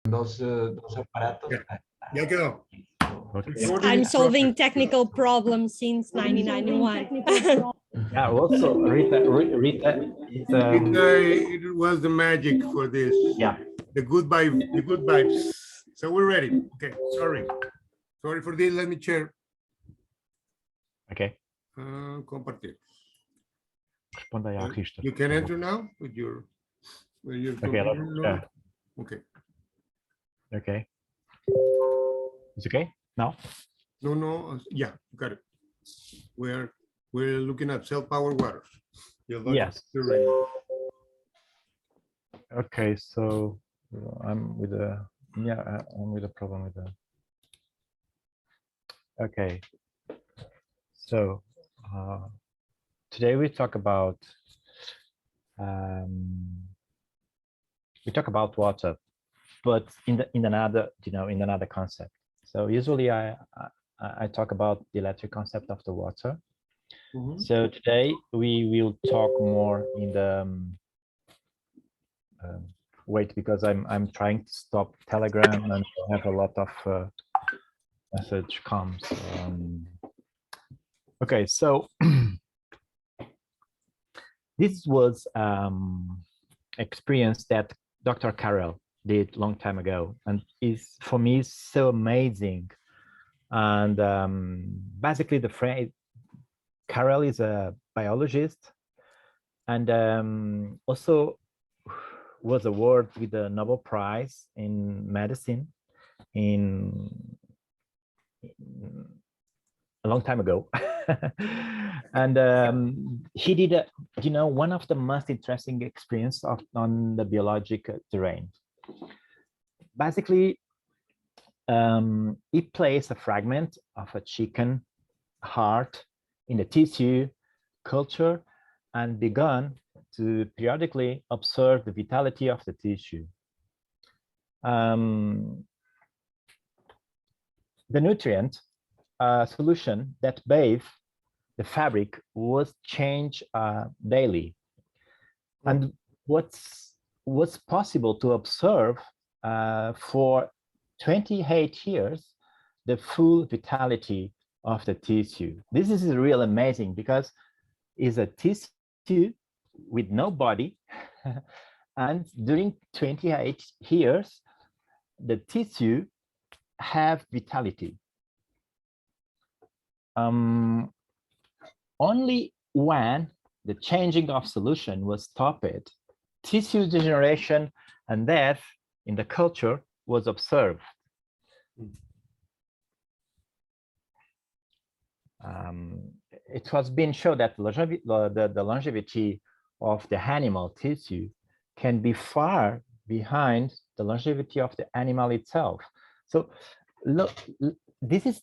dos aparatos. Ya quedó. Okay. I'm solving technical problems since 1991. Yeah. Also, Rita is It was the magic for this. yeah. The good vibes. So we're ready. Okay, sorry for this. Let me share. Okay. Compartir. Responda aí à Rista. You can enter now with your Okay. computer. Okay. Okay. It's okay now. No. Yeah, got it. We're looking at self-powered waters. Yes. Okay, so I'm with a I'm with a problem with the. Okay, so today we talk about water, but in another in another concept. So usually I talk about the electric concept of the water. Mm-hmm. So today we will talk more in the wait, because I'm trying to stop Telegram and I have a lot of message comes. Okay, so this was experience that Dr. Carroll did long time ago, and is for me so amazing. And basically, the phrase Carroll is a biologist, and also was awarded with the Nobel Prize in medicine in a long time ago. And he did one of the most interesting experience on the biological terrain. Basically, he placed a fragment of a chicken heart in the tissue culture and began to periodically observe the vitality of the tissue. The nutrient solution that bathed the fabric was changed daily. And what's possible to observe for 28 years, the full vitality of the tissue. This is real amazing because it's a tissue with no body, and during 28 years, the tissue have vitality. Only when the changing of solution was stopped, tissue degeneration and death in the culture was observed. It has been shown that the longevity of the animal tissue can be far behind the longevity of the animal itself. So look, this is,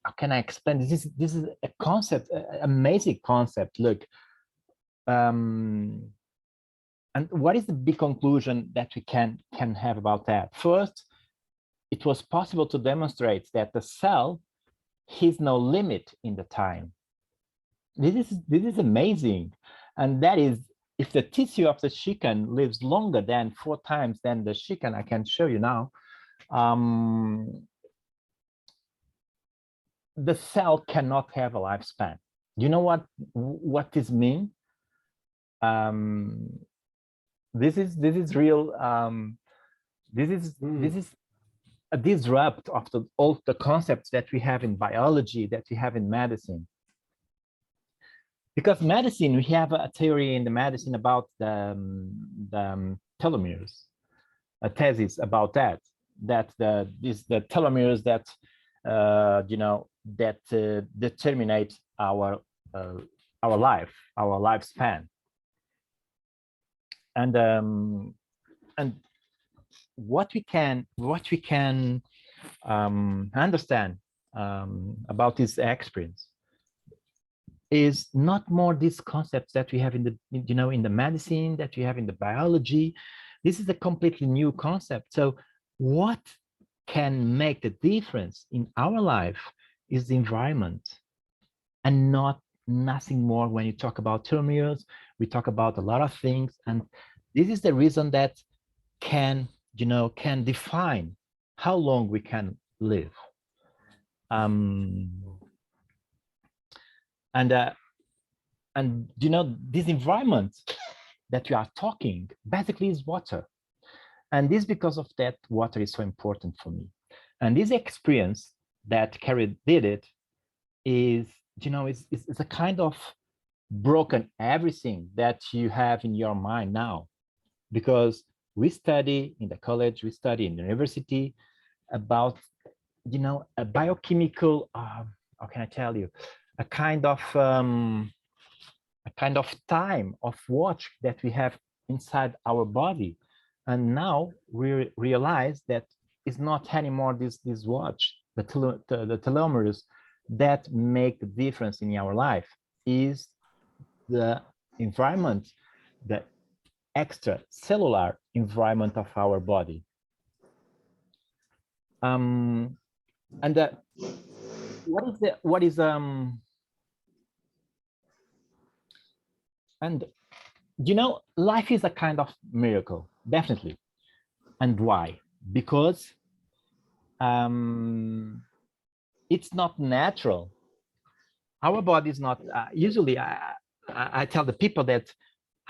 how can I explain? This is a concept, an amazing concept. Look, and what is the big conclusion that we can have about that? First, it was possible to demonstrate that the cell has no limit in the time. This is amazing, and that is, if the tissue of the chicken lives longer than 4 times than the chicken, I can show you now. The cell cannot have a lifespan. Do you know what this means? This is real. This is a disrupt of all the concepts that we have in biology, that we have in medicine. Because medicine, we have a theory in the medicine about the telomeres, a thesis about that the telomeres that determine our life, our lifespan. And what we can understand about this experience is not more these concepts that we have in the in the medicine, that we have in the biology. This is a completely new concept. So what can make the difference in our life is the environment, and nothing more. When you talk about telomeres, we talk about a lot of things, and this is the reason that can, you know, can define how long we can live. And you know, this environment that we are talking basically is water. And this because of that, water is so important for me. And this experience that Carrie did it is, you know, is a kind of broken everything that you have in your mind now, because we study in the college, we study in the university about, you know, a biochemical, how can I tell you, a kind of time of watch that we have inside our body. And now we realize that it's not anymore this watch, the telomeres that make the difference in our life, is the environment, the extracellular environment of our body. And and you know, life is a kind of miracle, definitely. And why? Because it's not natural. Our body is not, usually I tell the people that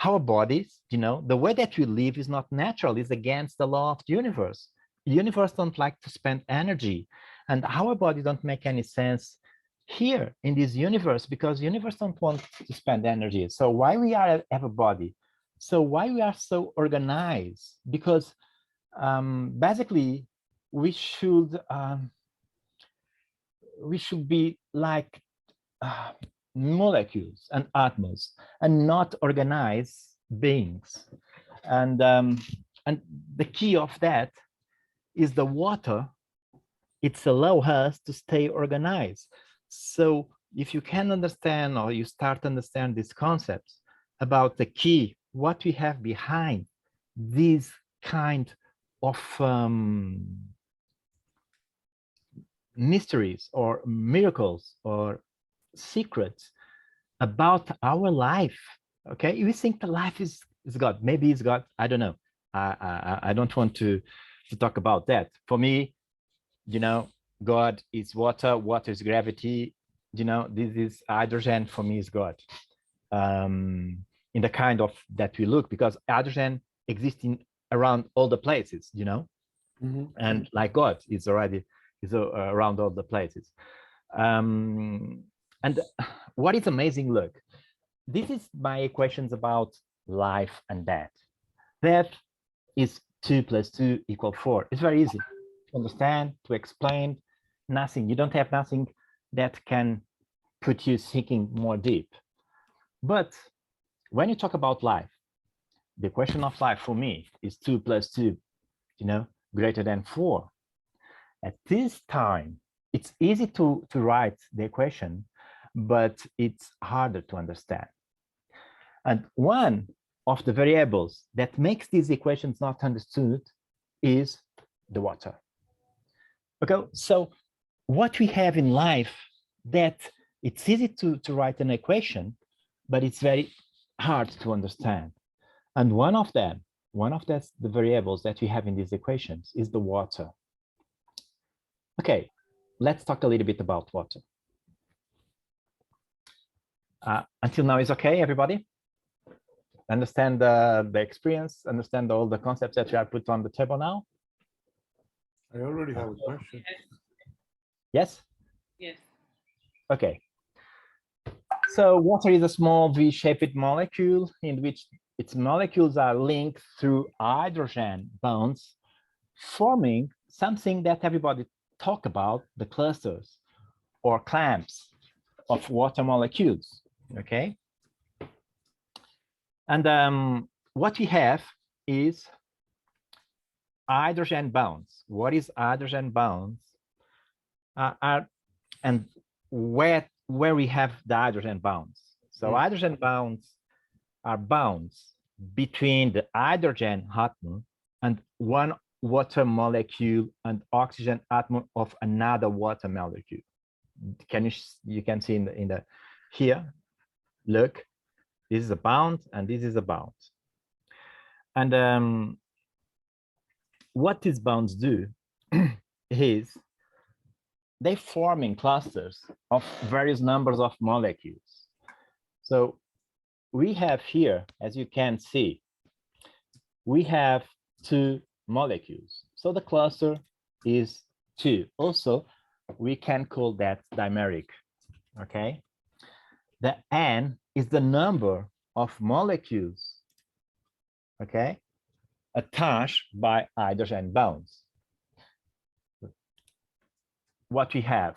our bodies, you know, the way that we live is not natural, it's against the law of the universe. The universe don't like to spend energy, and our body don't make any sense here in this universe, because the universe don't want to spend energy. So why we have a body? So why we are so organized? Because basically we should be like molecules and atoms, and not organized beings. And the key of that is the water. It's allow us to stay organized. So if you can understand, or you start to understand these concepts about the key, what we have behind these kind of mysteries or miracles or secrets about our life, okay? We think the life is God. Maybe it's God. I don't know. I don't want to talk about that. For me, you know, God is water, water is gravity. You know, this is hydrogen. For me is God. In the kind of that we look, because hydrogen exists in around all the places, you know, and like God is already around all the places. And what is amazing, look, this is my equations about life and death. Death is 2 + 2 = 4. It's very easy to understand, to explain. Nothing, you don't have nothing that can put you thinking more deep. But when you talk about life, the question of life for me is 2 + 2, you know, greater than 4. At this time, it's easy to write the equation, but it's harder to understand. And one of the variables that makes these equations not understood is the water. Okay, so what we have in life, that it's easy to write an equation, but it's very hard to understand. And one of the variables that we have in these equations is the water. Okay, let's talk a little bit about water. Until now is okay, everybody? Understand the experience, understand all the concepts that we have put on the table now? I already have a question. Yes? Yes. Okay. So water is a small V-shaped molecule in which its molecules are linked through hydrogen bonds, forming something that everybody talk about, the clusters or clamps of water molecules, okay? And what we have is hydrogen bonds. What is hydrogen bonds? And where we have the hydrogen bonds. So hydrogen bonds are bonds between the hydrogen atom and one water molecule and oxygen atom of another water molecule. You can see in the here, look, this is a bond and this is a bond. And what these bonds do is they form in clusters of various numbers of molecules. So we have here, as you can see, we have 2 molecules. So the cluster is 2. Also, we can call that dimeric, okay? The N is the number of molecules, okay, attached by hydrogen bonds. What we have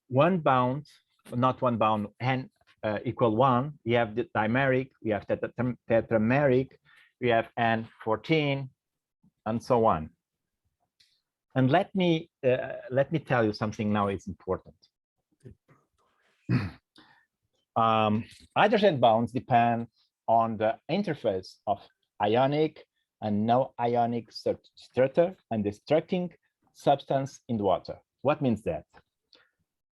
1 bond, not 1 bond, N equal 1. We have the dimeric, we have tetrameric, we have N14, and so on. And let me tell you something now is important. Hydrogen bonds depend on the interface of ionic and no ionic structure and destructing substance in the water. What means that?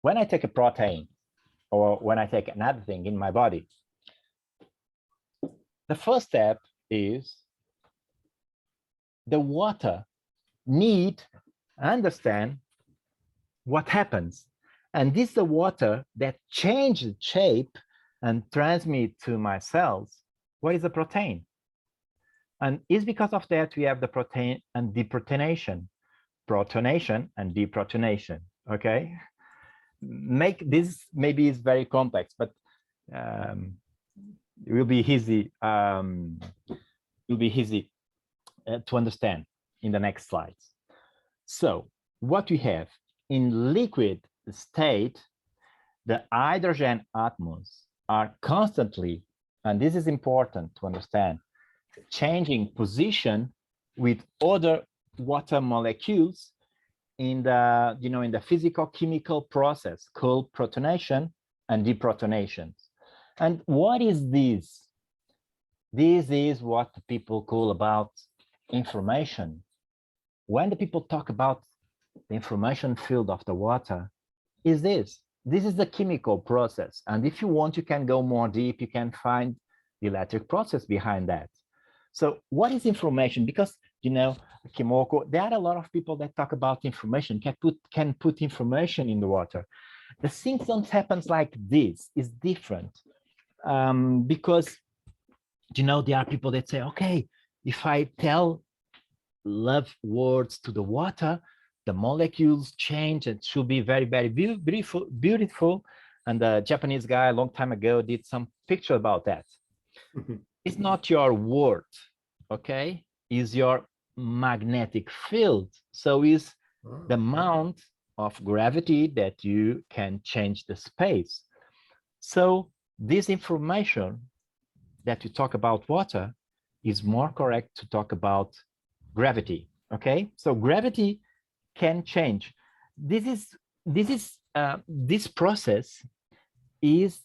When I take a protein or when I take another thing in my body, the first step is the water need understand what happens. And this is the water that changes shape and transmit to my cells what is a protein. And it's because of that we have the protein and deprotonation, protonation and deprotonation, okay? Make this maybe is very complex, but it will be easy to understand in the next slides. So what we have in liquid state, the hydrogen atoms are constantly, and this is important to understand, changing position with other water molecules in the, in the physical chemical process called protonation and deprotonation. And what is this? This is what the people call about information. When the people talk about the information field of the water, is this is the chemical process. And if you want, you can go more deep, you can find the electric process behind that. So what is information? Because, Kimoko, there are a lot of people that talk about information, can put information in the water. The things don't happen like this, it's different. Because, there are people that say, okay, if I tell love words to the water, the molecules change. It should be very, very beautiful. And the Japanese guy a long time ago did some picture about that. It's not your word, okay? It's your magnetic field. So it's the amount of gravity that you can change the space. So this information that you talk about water is more correct to talk about gravity, okay? So gravity can change. This process is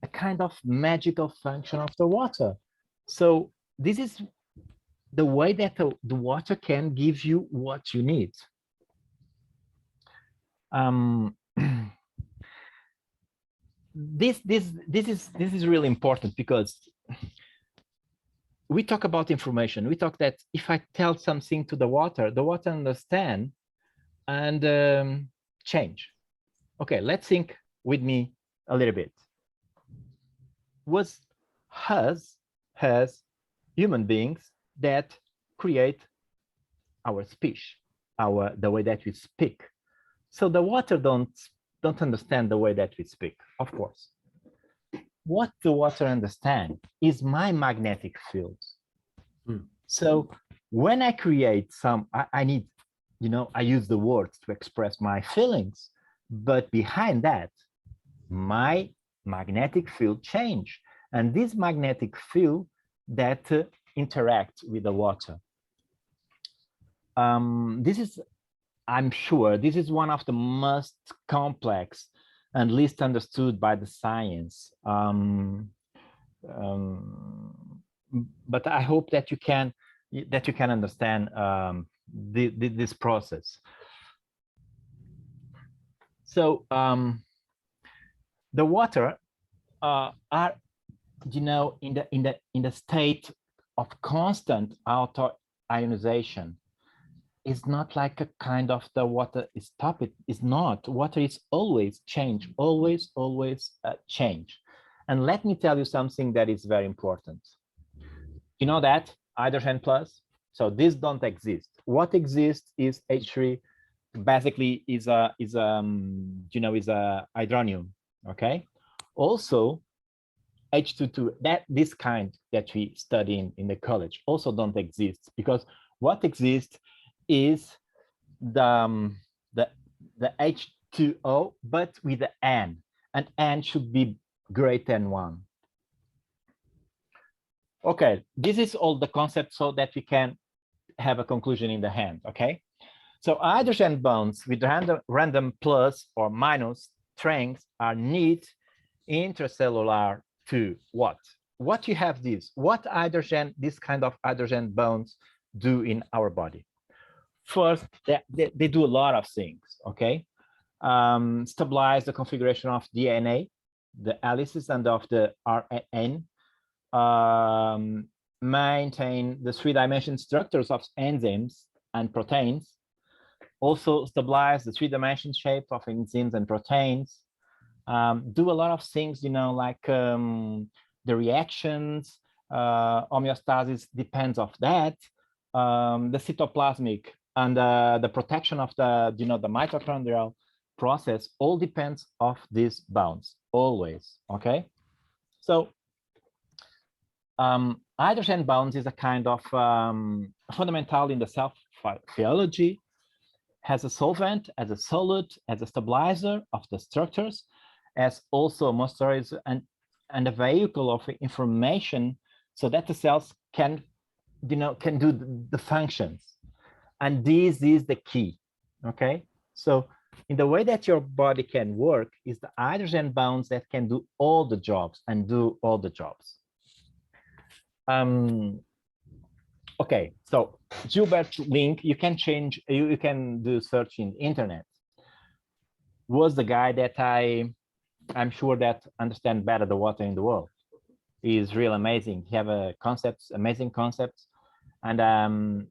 a kind of magical function of the water. So this is the way that the water can give you what you need. This is really important because we talk about information. We talk that if I tell something to the water understand and change. Okay, let's think with me a little bit. Was has human beings that create our speech, the way that we speak. So the water don't understand the way that we speak, of course. What the water understand is my magnetic field. So when I create I need, I use the words to express my feelings, but behind that, my magnetic field change. And this magnetic field that interact with the water. I'm sure this is one of the most complex and least understood by the science. But I hope that you can understand this process. So the water are, in the state of constant auto ionization. It's not like a kind of the water is stop. It is not. Water is always change, always change. And let me tell you something that is very important. You know that hydrogen plus. So these don't exist. What exists is H3. Basically, is a hydronium. Okay. Also, H22. This kind that we study in the college also don't exist, because what exists is the H2O, but with the N, and N should be greater than 1. Okay, this is all the concept so that we can have a conclusion in the hand. Okay, so hydrogen bonds with random plus or minus strengths are neat intracellular to what you have this kind of hydrogen bonds do in our body. First, they do a lot of things. Okay, stabilize the configuration of DNA, the helices and of the RNA, maintain the 3-dimensional structures of enzymes and proteins, also stabilize the 3-dimensional shape of enzymes and proteins, do a lot of things, like the reactions, homeostasis depends of that, the cytoplasmic and the protection of the mitochondrial process all depends of these bonds always. Okay, so hydrogen bonds is a kind of fundamental in the cell physiology, has a solvent, as a solute, as a stabilizer of the structures, as also a moisturizer and a vehicle of information, so that the cells can do the functions. And this is the key. Okay, so in the way that your body can work is the hydrogen bonds that can do all the jobs and do all the jobs. Okay, so Gilbert Link, you can do search in the internet, was the guy that I'm sure that understand better the water in the world. He is real amazing. He have a amazing concepts. And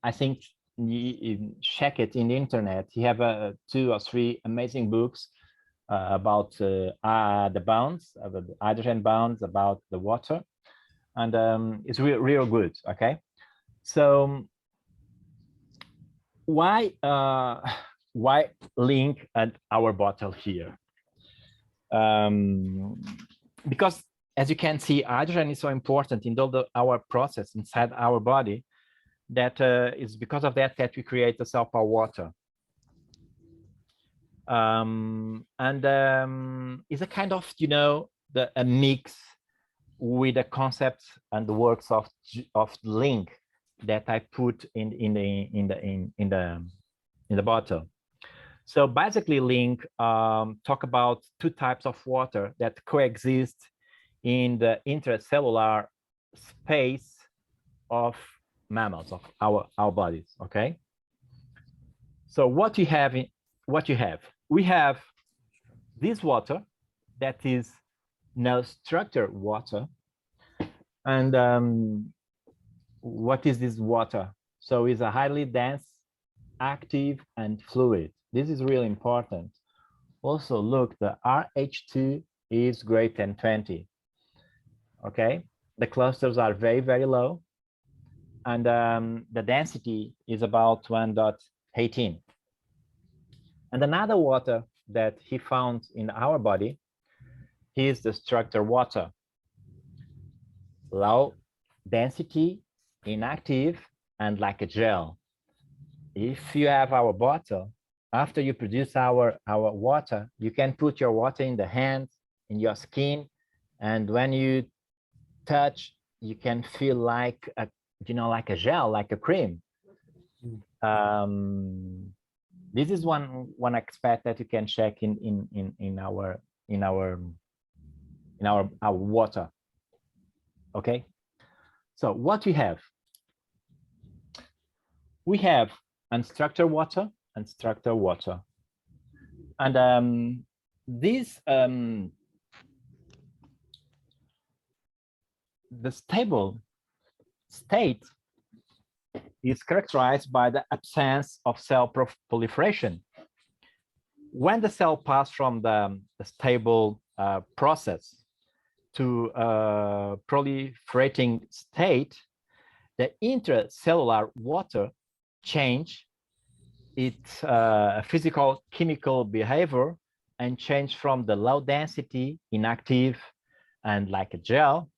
I think you check it in the internet. He have 2 or 3 amazing books about the bonds, about the hydrogen bonds, about the water. And it's real good. Okay, so why link at our bottle here? Because as you can see, hydrogen is so important in all our process inside our body, that it's because of that we create the self-power water. It's a kind of a mix with the concepts and the works of Link that I put in the bottle. So basically, Link talk about 2 types of water that coexist in the intracellular space of mammals, of our bodies. Okay, so what you have, we have this water that is no structured water. And what is this water? So it's a highly dense, active, and fluid. This is really important. Also, look, the RH2 is greater than 20. Okay, the clusters are very low, and the density is about 1.18. And another water that he found in our body is the structured water. Low density, inactive, and like a gel. If you have our bottle, after you produce our water, you can put your water in the hands, in your skin, and when you touch, you can feel like a like a gel, like a cream. This is one aspect that you can check in our water. Okay, so what we have unstructured water and structured water, and the stable state is characterized by the absence of cell proliferation. When the cell passes from the stable process to proliferating state, the intracellular water change its physical chemical behavior and change from the low density, inactive, and like a gel,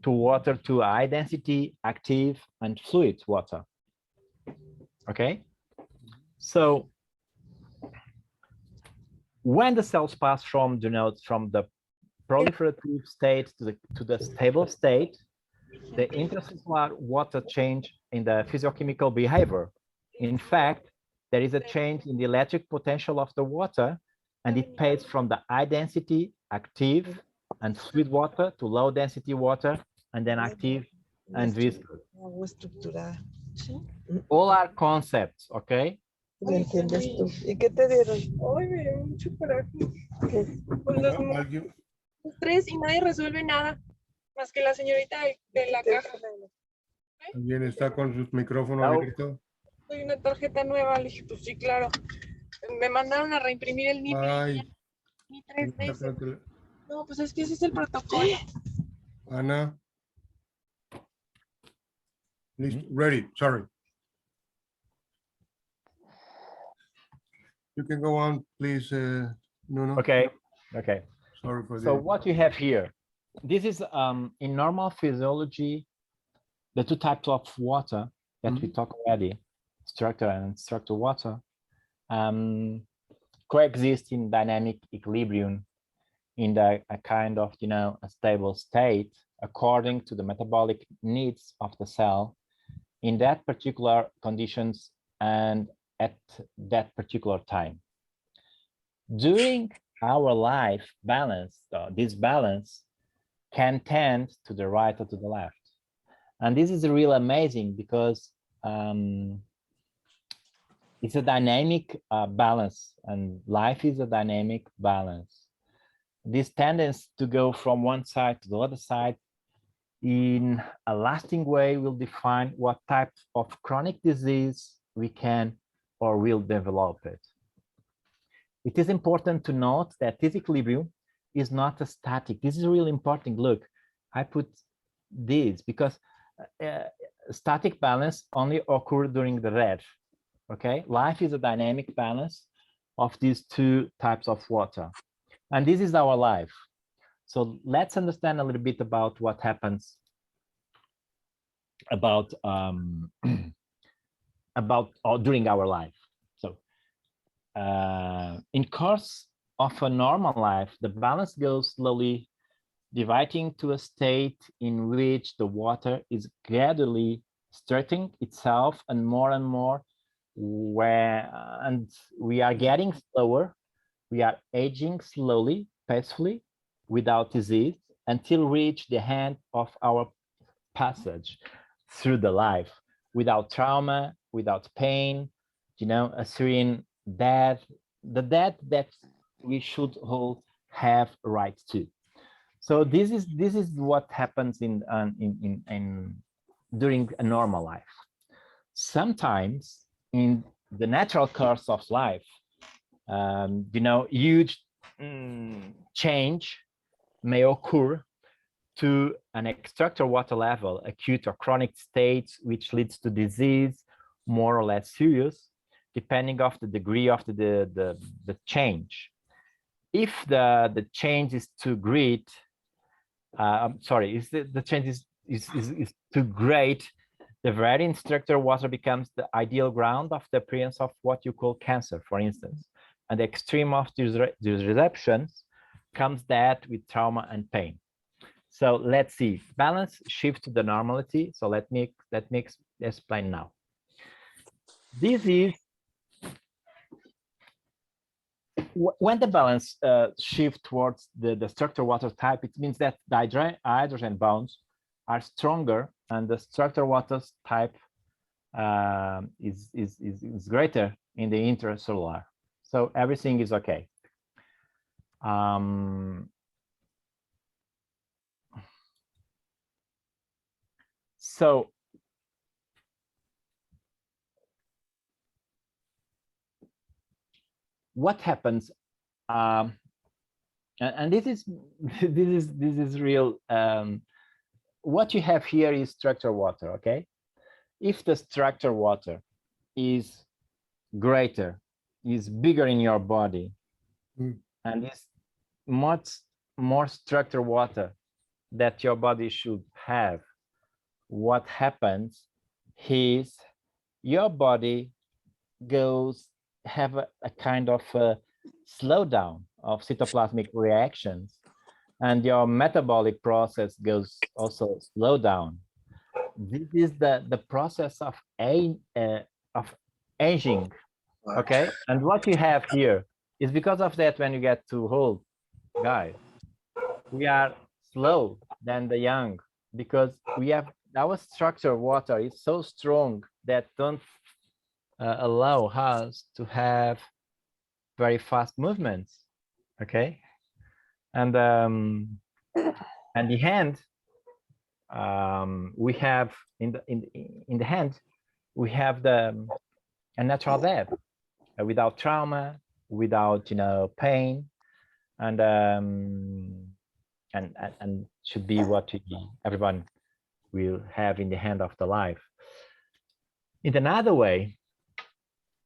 to water to high density, active, and fluid water. Okay, so when the cells pass from the proliferative state to the stable state, the intracellular water change in the physiochemical behavior. In fact, there is a change in the electric potential of the water, and it passes from the high density, active, and fluid water to low density water, and then active and viscous. Agua estructurada. All are concepts, okay? ¿Me entiendes tú? ¿Y qué te dieron? Ay, me dio mucho coraje. ¿Qué? Pues los tres y nadie resuelve nada, más que la señorita de la caja. ¿Alguien está con sus micrófonos No. abiertos? Soy una tarjeta nueva, le dije, pues sí, claro. Me mandaron a reimprimir el NIP. Ay, Y 3 veces. No, pues es que ese es el protocolo. Ana. Listo. Ready, sorry. You can go on, please, Nuno. Okay. Sorry for So the... what you have here, this is in normal physiology, the two types of water that we talked already, structure and unstructured water, coexist in dynamic equilibrium in a kind of, a stable state according to the metabolic needs of the cell in that particular conditions and at that particular time. During our life balance, this balance can tend to the right or to the left. And this is really amazing because it's a dynamic balance, and life is a dynamic balance. This tendency to go from one side to the other side in a lasting way will define what type of chronic disease we can or will develop it. It is important to note that this equilibrium is not a static. This is really important. Look, I put this because static balance only occurs during the red. Okay, life is a dynamic balance of these two types of water, and this is our life. So let's understand a little bit about what happens about during our life. So in course of a normal life, the balance goes slowly dividing to a state in which the water is gradually strengthening itself and more, and we are getting slower. We are aging slowly, peacefully, without disease, until reach the end of our passage through the life, without trauma, without pain, a serene death, the death that we should all have right to. So this is what happens in during a normal life. Sometimes in the natural course of life, huge change may occur to an extractor water level, acute or chronic states, which leads to disease, more or less serious, depending of the degree of the change. If the change is too great, if the change is too great, the very instructor water becomes the ideal ground of the appearance of what you call cancer, for instance. And the extreme of these receptions comes that with trauma and pain. So let's see, balance shift to the normality. So let me explain now. This is when the balance shift towards the structure water type. It means that the hydrogen bonds are stronger and the structure water type is greater in the intracellular. So everything is okay. So what happens, and this is this is real. What you have here is structured water, okay? If the structured water is greater, is bigger in your body, and is much more structured water that your body should have, what happens is your body goes have a kind of a slowdown of cytoplasmic reactions, and your metabolic process goes also slow down. This is the process of aging, okay? And what you have here is because of that, when you get too old, guys, we are slow than the young, because we have our structure water is so strong that don't allow us to have very fast movements, okay? And the hand, we have in the hand, we have a natural death without trauma, without pain, and should be what everyone will have in the hand of the life. In another way,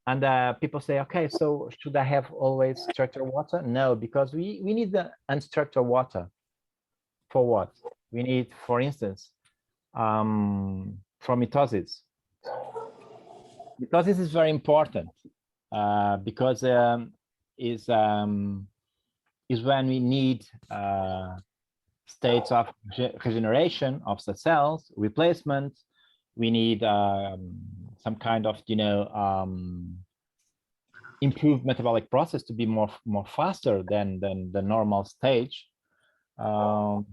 and people say, okay, so should I have always structured water? No, because we need the unstructured water. For what? We need, for instance, for mitosis. Mitosis is very important because is when we need states of regeneration of the cells, replacement. We need some kind of improved metabolic process to be more faster than the normal stage. For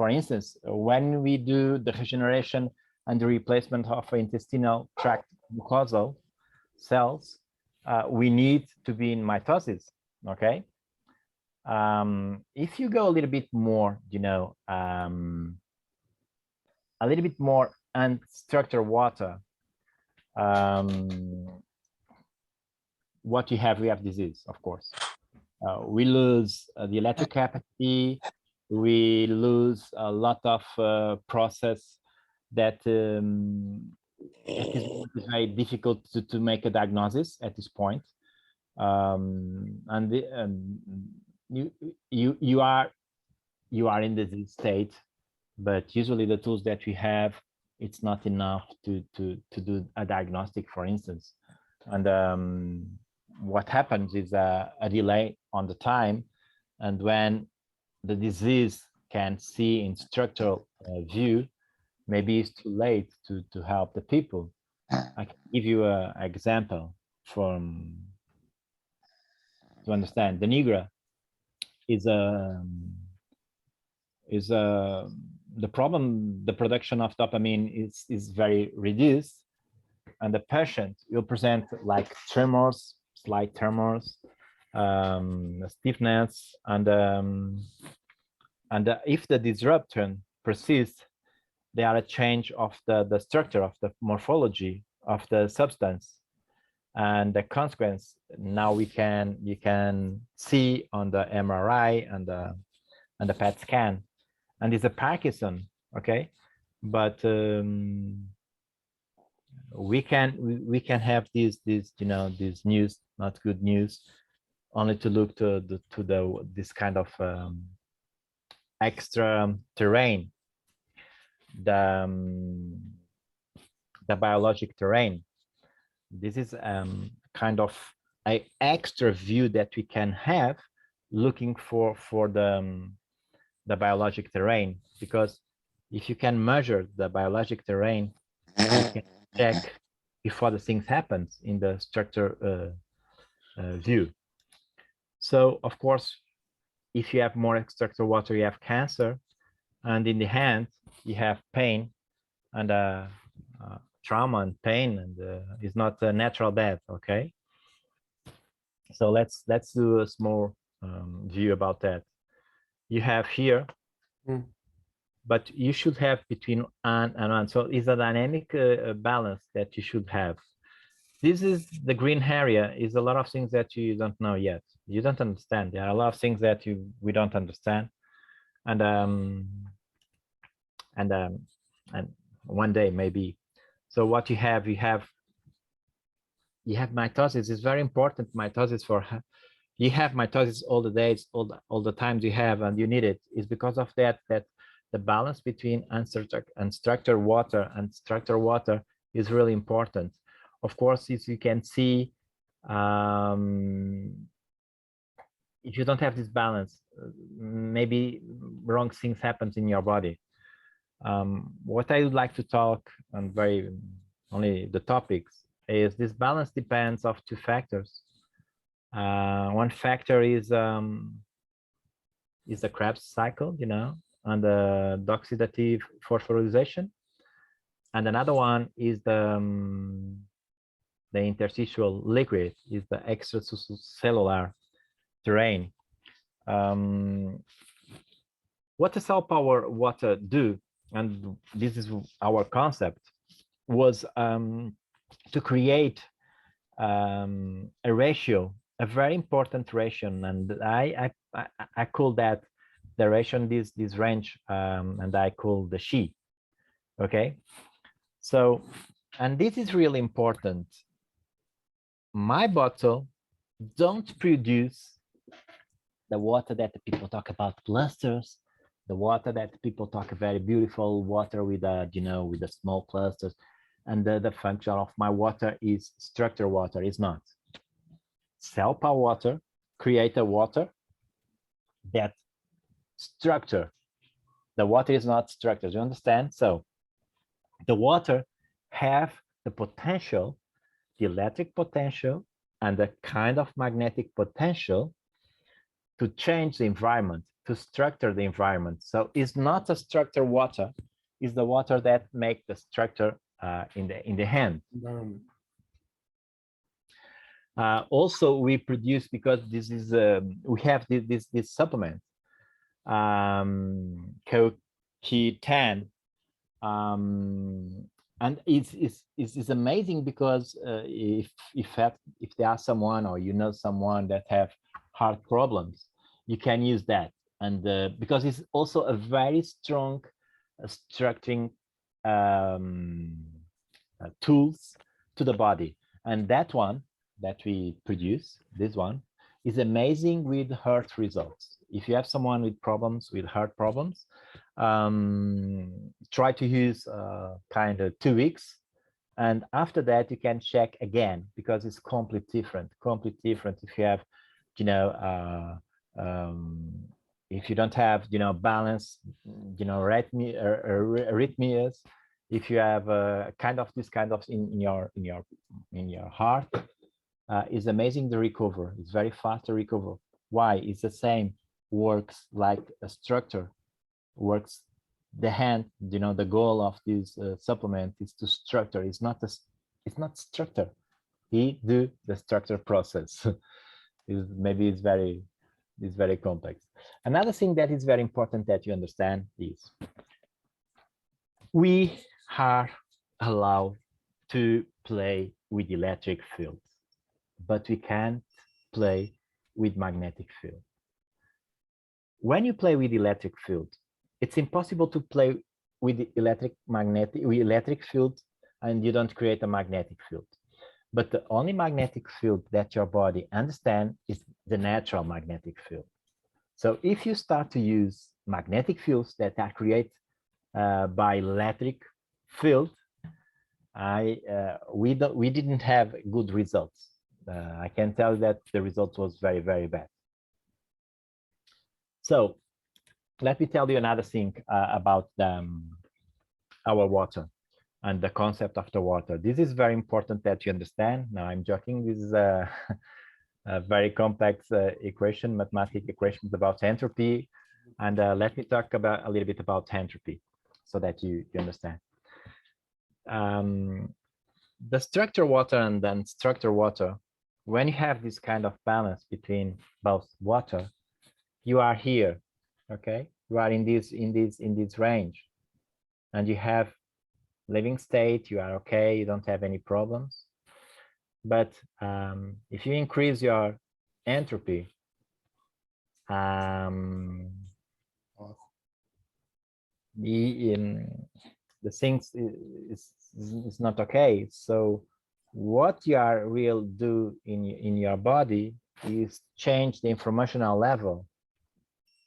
instance, when we do the regeneration and the replacement of intestinal tract mucosal cells, we need to be in mitosis, okay? If you go a little bit more, a little bit more unstructured water, what we have disease, of course. We lose the electric capacity, we lose a lot of process that it is very difficult to make a diagnosis at this point. You are in the disease state, but usually the tools that we have, it's not enough to do a diagnostic, for instance. And what happens is a delay on the time, and when the disease can see in structural view, maybe it's too late to help the people. I can give you an example to understand. The Negra is the problem. The production of dopamine is very reduced, and the patient will present like tremors, slight tremors, stiffness, and if the disruption persists, there are a change of the structure of the morphology of the substance, and the consequence now you can see on the MRI and the PET scan, and it's a Parkinson, okay? But we can have these news, not good news, only to look to this kind of extra terrain, the biologic terrain. This is kind of an extra view that we can have looking for the biologic terrain, because if you can measure the biologic terrain, you can check before the things happens in the structure view. So of course, if you have more structured water, you have cancer, and in the hand you have pain and trauma and pain, and it's not a natural death, okay? So let's do a small view about that. You have here, but you should have between on and on. So it's a dynamic balance that you should have. this is the green area is a lot of things that you don't know yet. You don't understand. There are a lot of things that we don't understand. And one day maybe. So what you have mitosis. Is very important. Mitosis for you have mitosis all the days, all the times you have, and you need it. Is because of that the balance between unstructured water and structured water is really important. Of course, as you can see, if you don't have this balance, maybe wrong things happens in your body. What I would like to talk, and only the topics, is this balance depends of two factors. One factor is the Krebs cycle, and the oxidative phosphorylation, and another one is the interstitial liquid, is the extracellular terrain. What the cell power water do, and this is our concept, was to create a ratio, a very important ratio, and I call that the ratio, this range, and I call the she. Okay, so, and this is really important. My bottle don't produce the water that the people talk about, clusters, the water that people talk very beautiful water with with the small clusters, and the function of my water is structured water. Is not. Cell power water create a water that structure. The water is not structured. You understand? So the water have the potential, the electric potential, and the kind of magnetic potential to change the environment, to structure the environment. So it's not a structured water, it's the water that make the structure in the hand. Also, we produce, because this is we have this supplement, CoQ10, and it's amazing because if there are someone, or someone that have heart problems, you can use that, and because it's also a very strong structuring tools to the body. And that one that we produce, this one, is amazing with heart results. If you have someone with problems, with heart problems, try to use kind of 2 weeks, and after that you can check again, because it's completely different if you have if you don't have balance, arrhythmias, if you have this kind of in your heart, is amazing to recover. It's very fast to recover. Why? It's the same, works like a structure, works the hand. The goal of this supplement is to structure. It's not structure. He do the structure process. Maybe it's very complex. Another thing that is very important that you understand is we are allowed to play with electric fields, but we can't play with magnetic field. When you play with electric field, it's impossible to play with the electric field and you don't create a magnetic field. But the only magnetic field that your body understands is the natural magnetic field. So if you start to use magnetic fields that are created by electric field, we didn't have good results. I can tell you that the result was very, very bad. So let me tell you another thing about our water and the concept of the water. This is very important that you understand. Now I'm joking. This is a very complex equation, mathematical equations about entropy. And let me talk about a little bit about entropy so that you understand. The structured water and then unstructured water, when you have this kind of balance between both water, you are here, okay? You are in this range, and you have living state, you are okay, you don't have any problems. But if you increase your entropy, the things is not okay. So what you are will do in your body is change the informational level.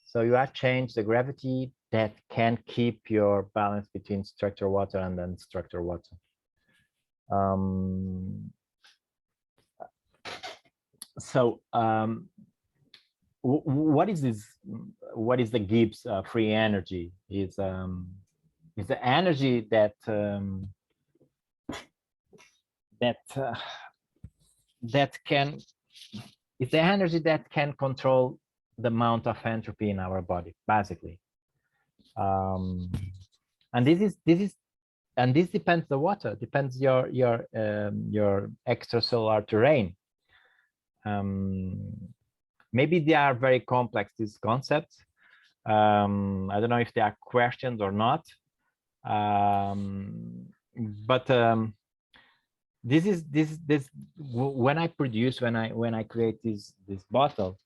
So you have changed the gravity that can keep your balance between structured water and unstructured water. What is this? What is the Gibbs free energy? Is the energy that it's the energy that can control the amount of entropy in our body, basically. And this depends the water, depends your extracellular terrain. Maybe they are very complex, these concepts. I don't know if they are questions or not. But this when I create this bottle,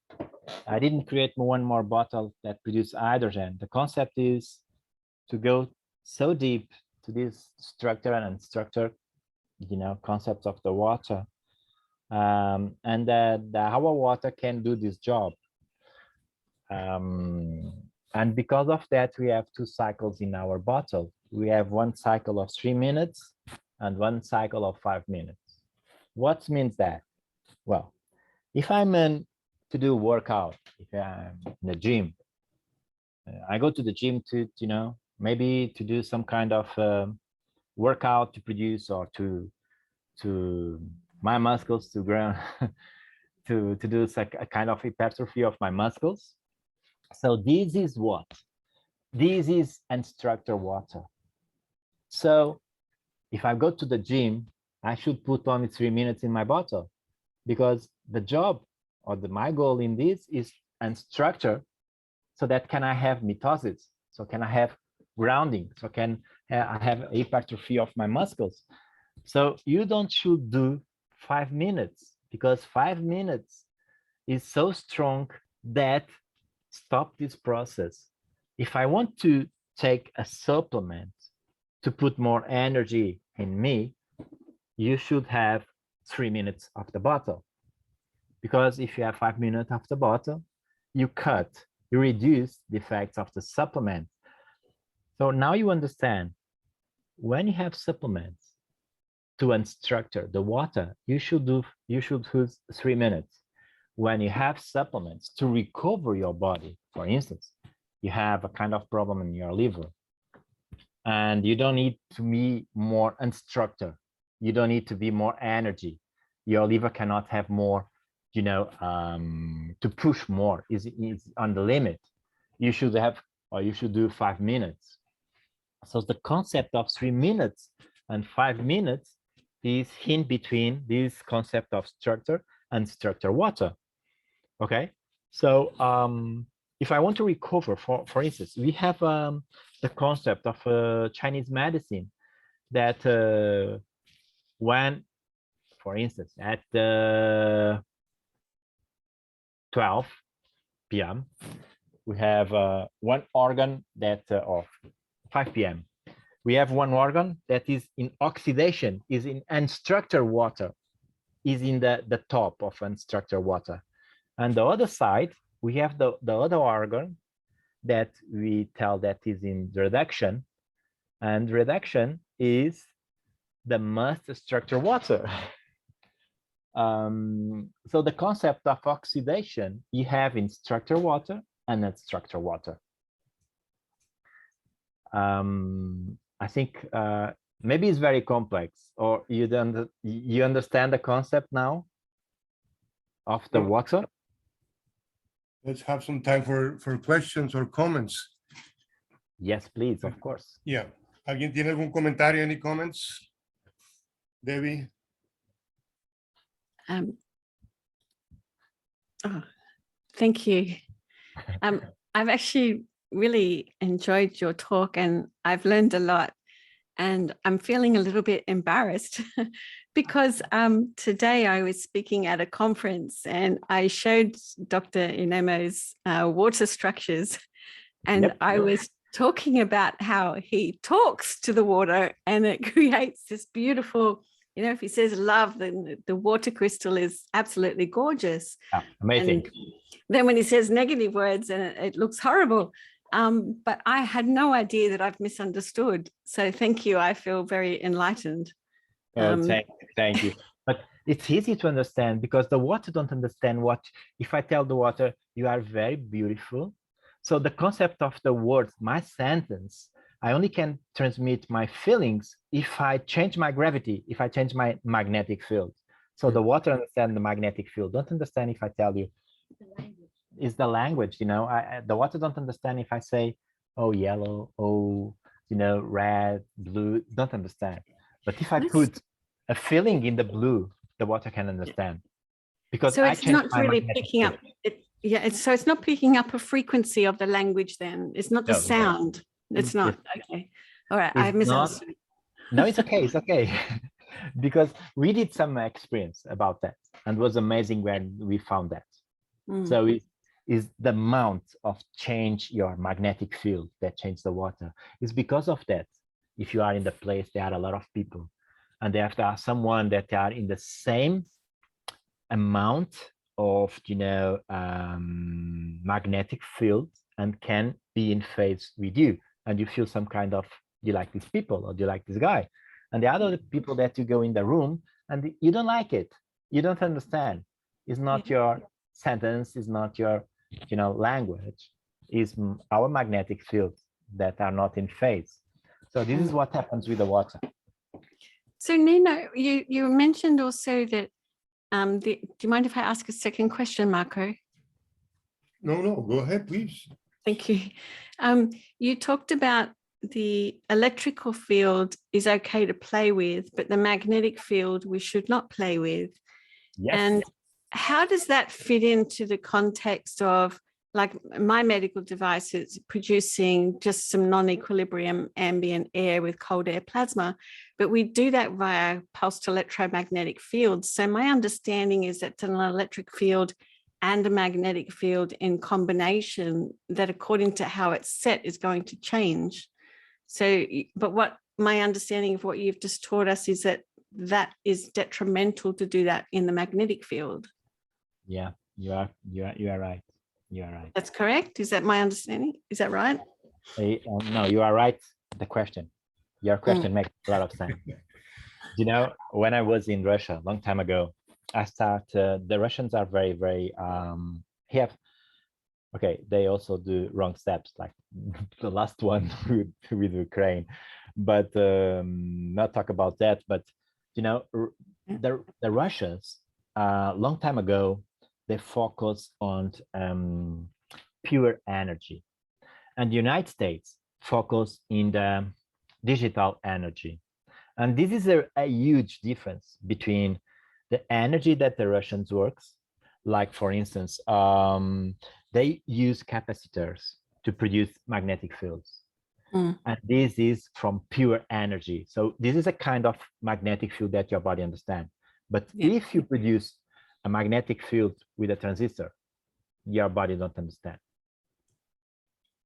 I didn't create one more bottle that produce hydrogen. The concept is to go so deep to this structure and unstructured, concepts of the water, and the our water can do this job. And because of that, we have 2 cycles in our bottle. We have 1 cycle of 3 minutes and 1 cycle of 5 minutes. What means that? Well, if I'm in to do workout, if I'm in the gym, I go to the gym to, maybe to do some kind of workout to produce or to my muscles to grow, to do a kind of hypertrophy of my muscles. So this is what? This is unstructured water. So if I go to the gym, I should put only 3 minutes in my bottle, because the job or my goal in this is unstructured, so that can I have mitosis, so can I have grounding, so can I have hypertrophy of my muscles. So you don't should do 5 minutes, because 5 minutes is so strong that stop this process. If I want to take a supplement to put more energy in me, you should have 3 minutes of the bottle. Because if you have 5 minutes of the bottle, you reduce the effects of the supplement. So now you understand, when you have supplements to unstructure the water, you should use 3 minutes. When you have supplements to recover your body, for instance, you have a kind of problem in your liver, and you don't need to be more unstructured. You don't need to be more energy. Your liver cannot have more, to push more, is on the limit. You should have, or you should do 5 minutes. So the concept of 3 minutes and 5 minutes is in between this concept of structure and structured water. Okay, so if I want to recover, for instance, we have the concept of Chinese medicine that when, for instance, at 12 p.m., we have one organ that, or 5 p.m., we have one organ that is in oxidation, is in unstructured water, is in the top of unstructured water. And the other side, we have the other organ that we tell that is in reduction, and reduction is the most structured water. So the concept of oxidation you have in structured water and unstructured water. I think maybe it's very complex, or you understand the concept now of the water? Let's have some time for questions or comments. Yes, please, of course. Yeah. ¿Alguien tiene algún comentario? Any comments? Debbie? Oh, thank you. I've actually really enjoyed your talk, and I've learned a lot, and I'm feeling a little bit embarrassed because today I was speaking at a conference and I showed Dr. Inemo's water structures, and Yep. I was talking about how he talks to the water and it creates this beautiful, you know, if he says love, then the water crystal is absolutely gorgeous. Yeah, amazing. And then when he says negative words, and it looks horrible. But I had no idea that I've misunderstood. So thank you. I feel very enlightened. Thank you. But it's easy to understand because the water don't understand what, if I tell the water, you are very beautiful. So the concept of the words, my sentence, I only can transmit my feelings if I change my gravity, if I change my magnetic field. So the water understands the magnetic field. Don't understand if I tell you, is the language, you know, the water don't understand if I say, oh, yellow, oh, you know, red, blue, don't understand. But if I put a feeling in the blue, the water can understand. Because so I it's change not my really magnetic picking field. up it. Yeah, so it's not picking up a frequency of the language then. It's not the No, no. sound. It's not. Okay. All right. I It's misunderstood. No, it's okay. It's okay. Because we did some experience about that and it was amazing when we found that. So it is the amount of change your magnetic field that changes the water. It's because of that. If you are in the place, there are a lot of people and they have to ask someone that are in the same amount of, you know, magnetic field and can be in phase with you. And you feel some kind of, do you like these people or do you like this guy? And the other people that you go in the room and you don't like it. You don't understand. It's not your sentence, it's not your, you know, language. It's our magnetic fields that are not in phase. So this is what happens with the water. So Nino, you mentioned also that, do you mind if I ask a second question, Marco? No, go ahead, please. Thank you. You talked about the electrical field is okay to play with, but the magnetic field we should not play with. Yes. And how does that fit into the context of, like, my medical device is producing just some non-equilibrium ambient air with cold air plasma, but we do that via pulsed electromagnetic fields. So my understanding is that an electric field and a magnetic field in combination, that according to how it's set is going to change. So, but what my understanding of what you've just taught us is that that is detrimental to do that in the magnetic field. Yeah, you are right. You are right. That's correct. Is that my understanding? Is that right? No, you are right. The question, your question makes a lot of sense. You know, when I was in Russia a long time ago, I started, the Russians are very, very, they also do wrong steps, like the last one with Ukraine, but not talk about that. But, you know, the Russians, long time ago, they focus on pure energy, and the United States focus in the digital energy. And this is a huge difference between the energy that the Russians works, like for instance, they use capacitors to produce magnetic fields. And this is from pure energy. So this is a kind of magnetic field that your body understands. But if you produce a magnetic field with a transistor, your body don't understand.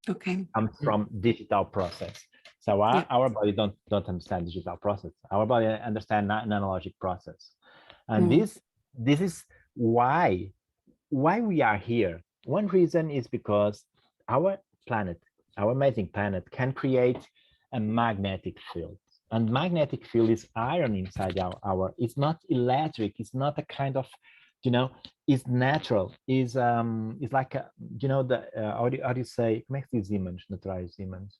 Okay. Comes from digital process. So our body don't understand digital process. Our body understand analogic process. And this is why we are here. One reason is because our planet, our amazing planet, can create a magnetic field. And magnetic field is iron inside our it's not electric, it's not a kind of, you know, it's natural, it's like a, you know, the how do you say, como é que se diz ímãs, naturais ímãs?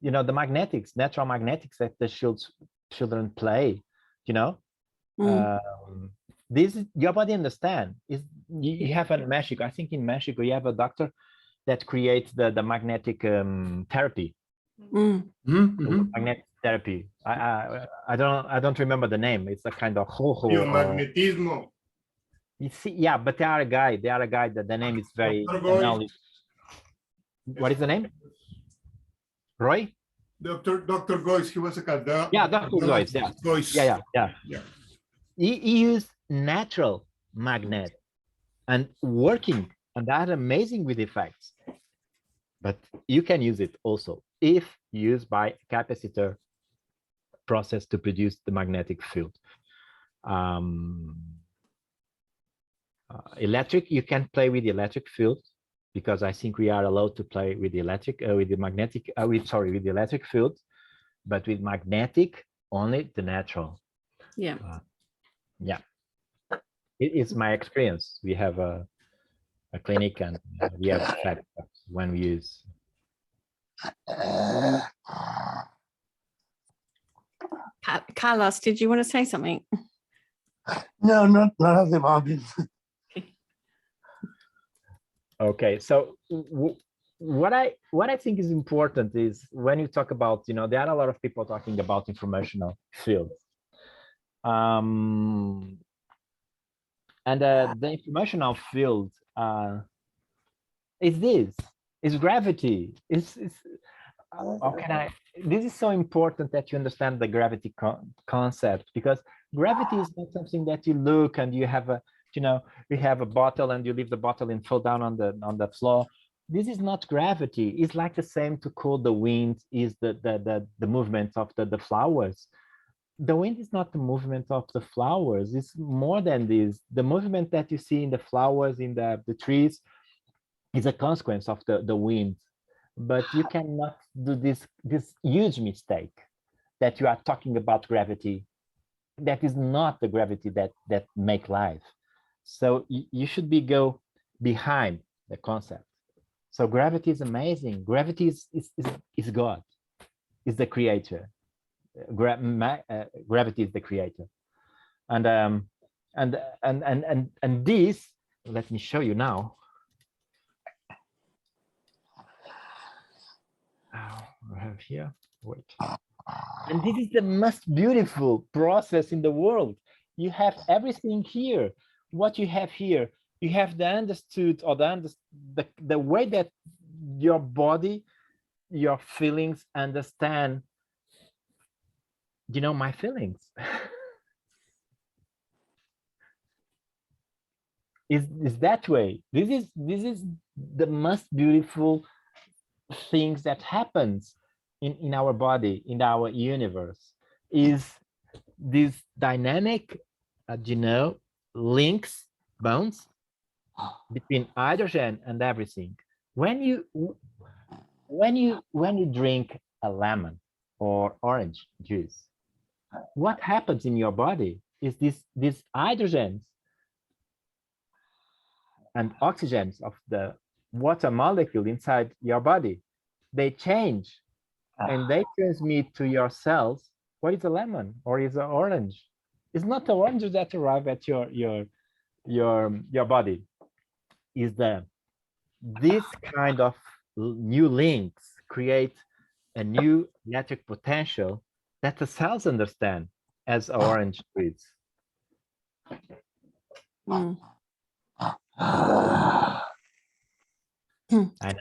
You know, the magnetics, natural magnetics that the children play, you know. This your body understand is you have in Mexico, I think in Mexico you have a doctor that creates the magnetic therapy. Magnetic therapy. I don't remember the name. It's a kind of Biomagnetismo. You see, yeah, but they are a guy that the name is very. What is the name? Roy? Dr. Goyce, he was a candidate. Yeah, Dr. Goyce, yeah. Goyce. Yeah. He used natural magnet and working, and that's amazing with effects. But you can use it also if used by capacitor process to produce the magnetic field. Electric, you can play with the electric field, because I think we are allowed to play with the electric, with the magnetic, with the electric field, but with magnetic, only the natural. Yeah. Yeah. It is my experience. We have a clinic, and we have effects when we use. Carlos, did you want to say something? No, not at the moment. Okay, so what I think is important is when you talk about, there are a lot of people talking about informational fields. And the informational field is gravity. This is so important that you understand the gravity concept, because gravity is not something that you look and you have you have a bottle and you leave the bottle and fall down on the floor. This is not gravity. It's like the same to call the wind is the movement of the flowers. The wind is not the movement of the flowers. It's more than this. The movement that you see in the flowers, in the trees, is a consequence of the wind. But you cannot do this huge mistake that you are talking about gravity. That is not the gravity that make life. So you should go behind the concept. So gravity is amazing. Gravity is God, is the creator. Gravity is the creator. And this, let me show you now. I have here, wait. And this is the most beautiful process in the world. You have everything here. What you have here, you have the understood, or the way that your body, your feelings understand, my feelings. is that way. This is the most beautiful things that happens in our body, in our universe, is this dynamic, links, bonds between hydrogen and everything. When you drink a lemon or orange juice, what happens in your body is these hydrogens and oxygens of the water molecule inside your body, they change and they transmit to your cells what is a lemon or is an orange. It's not the oranges that arrive at your body. Is this kind of new links create a new electric potential that the cells understand as orange trees. Mm.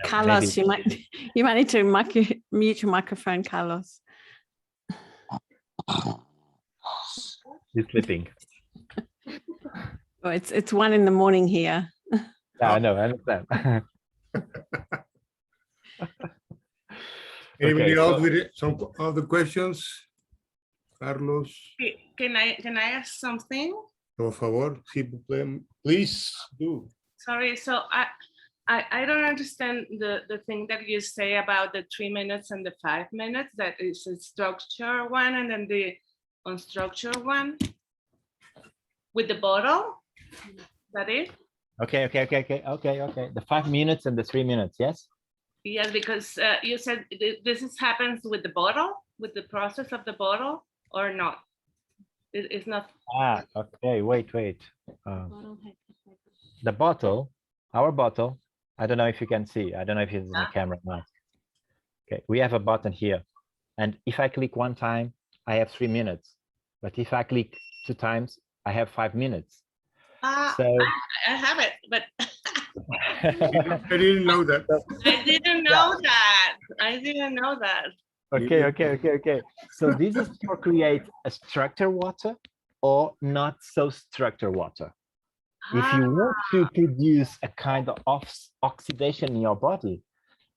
Carlos, maybe you might need to mute your microphone, Carlos. He's sleeping. Oh, it's 1 a.m. here. Yeah, I know, I understand. Anybody else with some other questions? Carlos. Can I ask something? Por favor, please do. Sorry, so I don't understand the thing that you say about the 3 minutes and the 5 minutes. That is a structure one and then the unstructured one with the bottle. Is that it? Okay. The 5 minutes and the 3 minutes, yes? Yes, because you said this happens with the bottle, with the process of the bottle, or not? It's not. Ah, okay, wait. The bottle, our bottle, I don't know if you can see. I don't know if it's in the camera now. Okay, we have a button here. And if I click 1 time, I have 3 minutes. But if I click 2 times, I have 5 minutes. So I have it, but I didn't know that. I didn't know that. I didn't know that. Okay. So this is to create a structured water or not so structured water. If you want to produce a kind of oxidation in your body,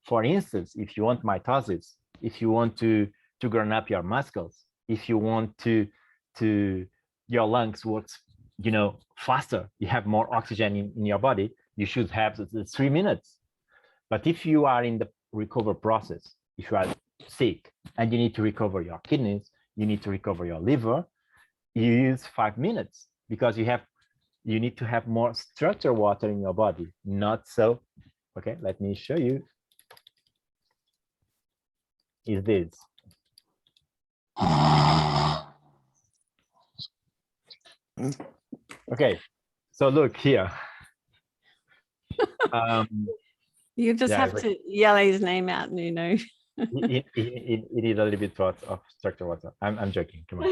for instance, if you want mitosis, if you want to grow up your muscles, if you want to your lungs works, you know, faster, you have more oxygen in your body, you should have the 3 minutes. But if you are in the recovery process, if you are sick and you need to recover your kidneys, you need to recover your liver, you use 5 minutes because you need to have more structured water in your body, not so. Okay, let me show you. Is this. Okay, so look here. You just have to yell his name out, Nuno. It is a little bit of structured water. I'm joking. Come on.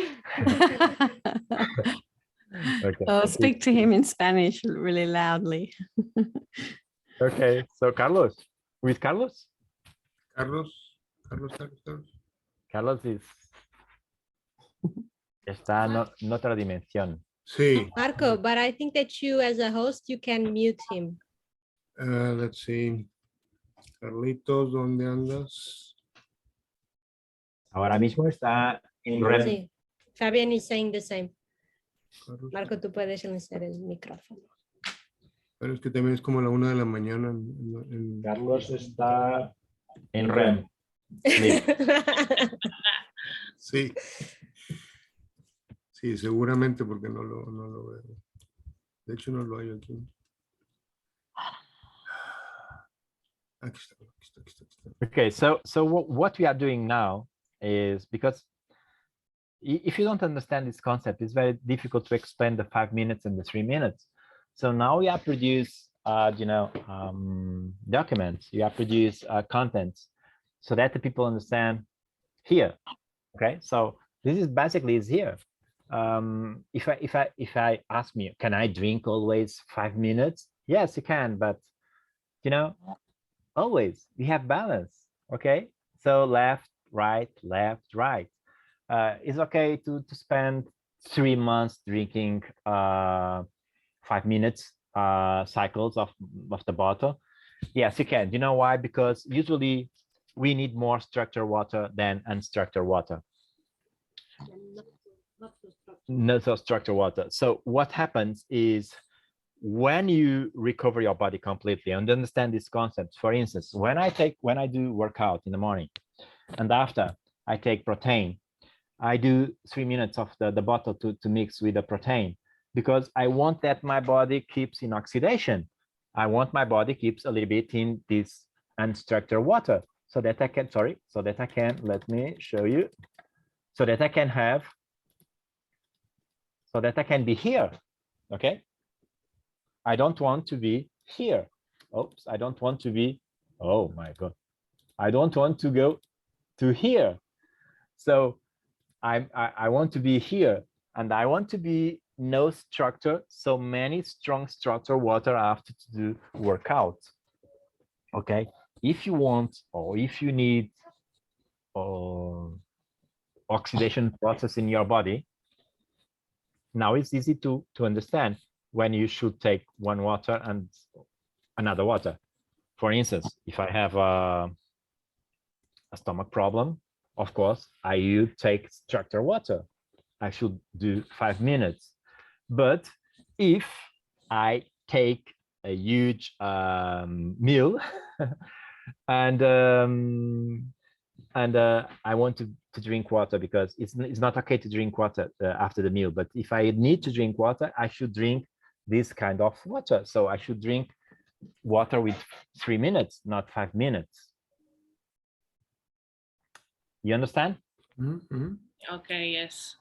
Okay. Oh, speak to him in Spanish really loudly. Okay, so Carlos, with Carlos? Carlos está en otra dimensión. Sí. Marco, but I think that you as a host, you can mute him. Let's see. Carlitos, ¿dónde andas? Ahora mismo está en red. Sí, Fabian is saying the same. Carlos. Marco, tú puedes silenciar el micrófono. Pero es que también es como la 1 de la mañana. Carlos está en red. Sí. Sí, seguramente porque no lo veo. De hecho, no lo hay aquí. Aquí está. Okay, so what we are doing now is, because if you don't understand this concept, it's very difficult to explain the 5 minutes and the 3 minutes. So now we have produced, documents. You have produced contents so that the people understand here. Okay, so this is basically is here. If I ask me, can I drink always 5 minutes? Yes, you can, but you know, always we have balance. Okay, so left, right. It's okay to spend 3 months drinking 5 minutes cycles of the bottle. Yes, you can. You know why? Because usually we need more structured water than unstructured water. Not so structured water. So what happens is, when you recover your body completely and understand these concepts, for instance, when I do workout in the morning and after I take protein, I do 3 minutes of the bottle to mix with the protein, because I want that my body keeps in oxidation. I want my body keeps a little bit in this unstructured water, so that I can, let me show you, so that I can be here. Okay. I don't want to be here. Oops, I don't want to be, oh my God. I don't want to go to here. So I want to be here, and I want to be no structure, so many strong structure water after to do workout. Okay, if you want, or if you need oxidation process in your body, now it's easy to understand when you should take one water and another water. For instance, if I have a stomach problem, of course, I would take structured water. I should do 5 minutes. But if I take a huge meal and I want to drink water, because it's not okay to drink water after the meal. But if I need to drink water, I should drink this kind of water. So I should drink water with 3 minutes, not 5 minutes. You understand? Mm-hmm. Okay, yes.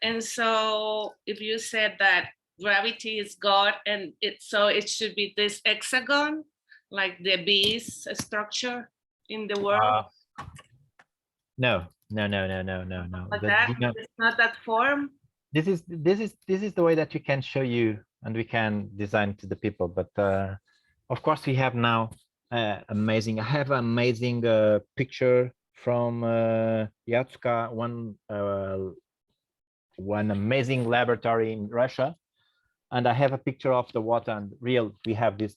And so if you said that gravity is God, and it should be this hexagon, like the bees structure in the world. No. Like that? It's not that form. This is the way that we can show you and we can design to the people. But of course, we have now Amazing. I have an amazing picture from Yatsuka, one amazing laboratory in Russia. And I have a picture of the water, and real, we have this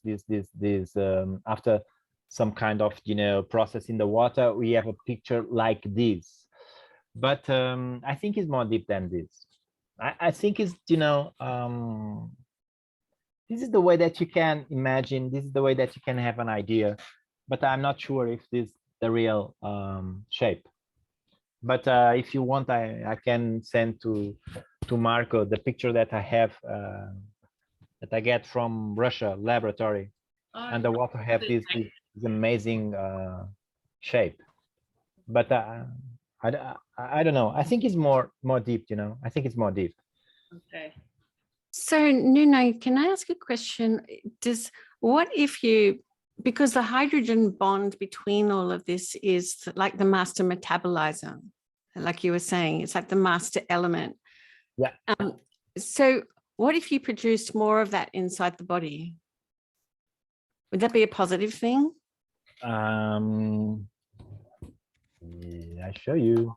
after some kind of, you know, process in the water, we have a picture like this. But I think it's more deep than this. I think it's, you know, this is the way that you can imagine, this is the way that you can have an idea, but I'm not sure if this is the real shape. But if you want, I can send to Marco the picture that I have, that I get from Russia laboratory, and the water have this amazing shape. But I don't know. I think it's more deep. You know, I think it's more deep. Okay. So Nuno, can I ask a question? What if you, because the hydrogen bond between all of this is like the master metabolizer, like you were saying, it's like the master element. Yeah. So what if you produced more of that inside the body? Would that be a positive thing? Yeah, I show you.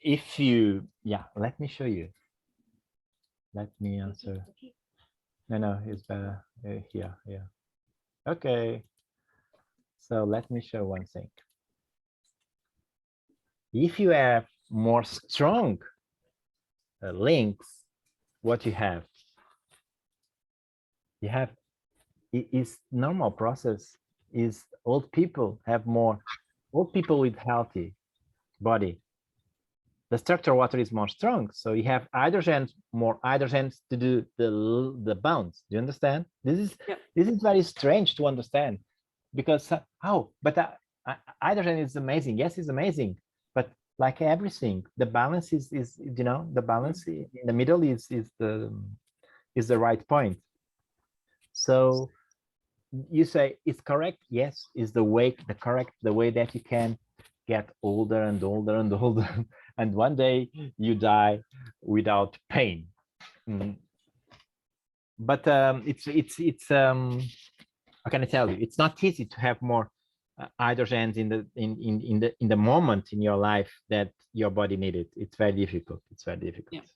If you, yeah, let me show you. Let me answer. No, it's better here. Yeah. Okay. So let me show one thing. If you have more strong links, what you have is normal process. Is old people have more, old people with healthy body. The structure water is more strong, so you have hydrogens, more hydrogens to do the bonds. Do you understand? This is very strange to understand, because hydrogen is amazing. Yes, it's amazing, but like everything, the balance is you know, the balance in the middle is the right point. So you say it's correct. Yes, is the way that you can get older and older and older, and one day you die without pain. But it's how can I tell you? It's not easy to have more hydrogens in the moment in your life that your body needed. It's very difficult. It's very difficult.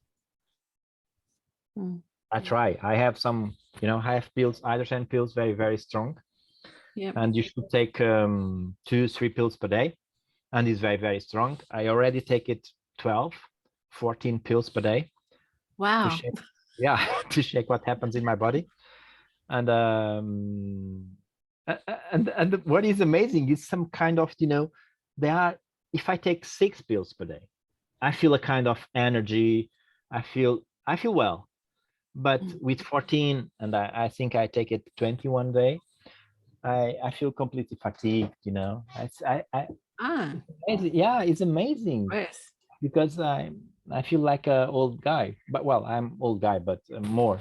Yeah. I try. I have some, you know, I have pills, hydrogen pills, very, very strong. Yeah. And you should take 2-3 pills per day. And it's very, very strong. I already take it 12-14 pills per day. Wow. To check, yeah, to check what happens in my body. And what is amazing is some kind of, you know, if I take 6 pills per day, I feel a kind of energy. I feel well. But with 14, and I think I take it 21 day, I feel completely fatigued, you know. Yeah, it's amazing. Yes. Because I feel like an old guy, but well, I'm old guy, but more.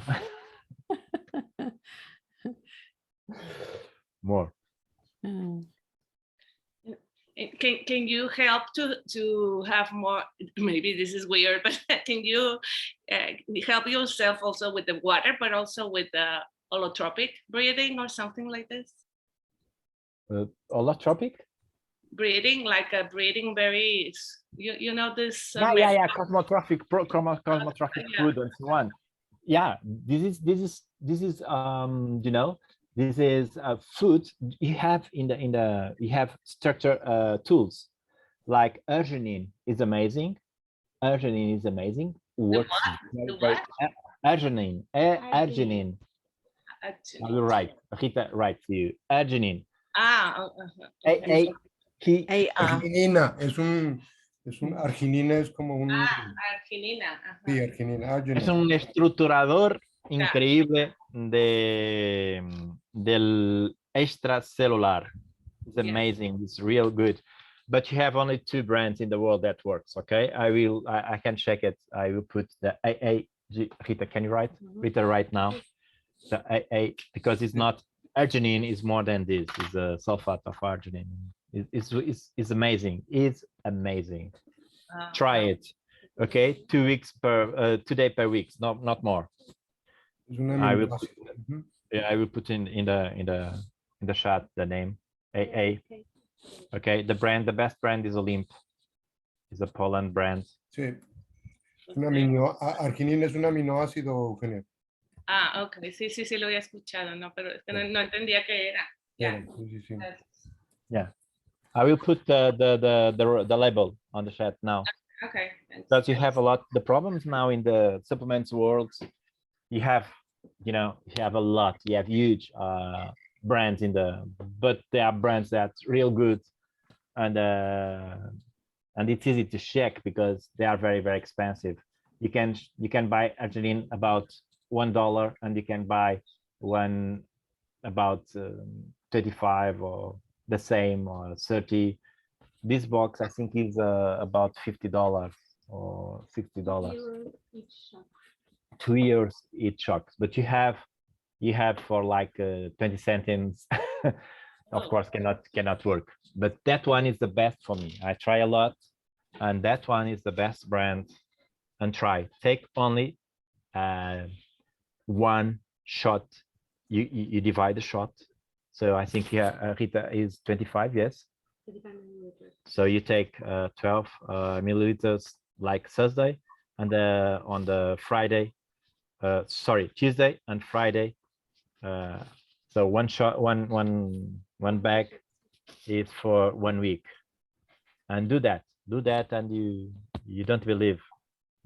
More. Can you help to have more? Maybe this is weird, but can you help yourself also with the water, but also with the holotropic breathing or something like this? Holotropic? Breathing, like a breathing very, you know this. Cosmotropic, cosmotropic food and so on. Yeah, this is you know, this is food you have you have structure tools like arginine is amazing. Arginine is amazing. Works arginine. Arginine. You're right, Rita, right to you. Arginine. Arginina arginina es como un arginina. Sí, arginina. Arginina. Es un estructurador increíble del extracelular. It's amazing. It's real good. But you have only 2 brands in the world that works. Okay, I can check it. I will put the AAG. Rita, can you write? Rita, right now. The AA, because it's not arginine, is more than this. It's a sulfate of arginine. It's amazing. It's amazing. Try it. Okay, 2 weeks 2 days per week, not more. Es un I will aminoácido. Ujú. Yeah, I will put in the chat the name. AA. Okay, the best brand is Olymp. It's a Poland brand. Sí. Es un arginina es un aminoácido, Eugenia. Ah, ok, sí, sí, sí lo había escuchado, no, pero es que no entendía qué era. Ya. Sí, sí, sí. Gracias. Yeah, I will put the label on the chat now. Okay. Thanks. Because you have a lot. The problems now in the supplements world, you have a lot. You have huge brands but they are brands that's real good, and it's easy to check because they are very, very expensive. You can buy arginine about $1, and you can buy one about 35 or the same or 30. This box I think is about $50 or $60. 2 years each shocks, but you have for like 20 centimes. Of course cannot work, but that one is the best for me. I try a lot, and that one is the best brand. And try, take only one shot. You divide the shot. So I think Rita is 25, yes. So you take 12 milliliters like Thursday, and on the Friday, Tuesday and Friday. So one shot, one bag is for 1 week, and do that, and you don't believe,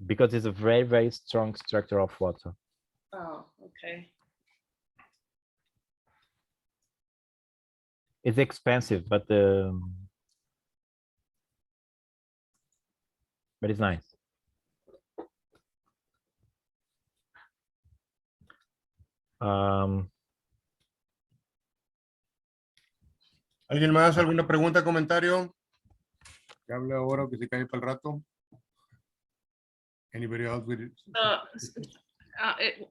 because it's a very, very strong structure of water. Oh, okay. It's expensive, but it's nice. ¿Alguien más? ¿Alguna pregunta, comentario? Que hable ahora o que se cae para el rato. Anybody else with it?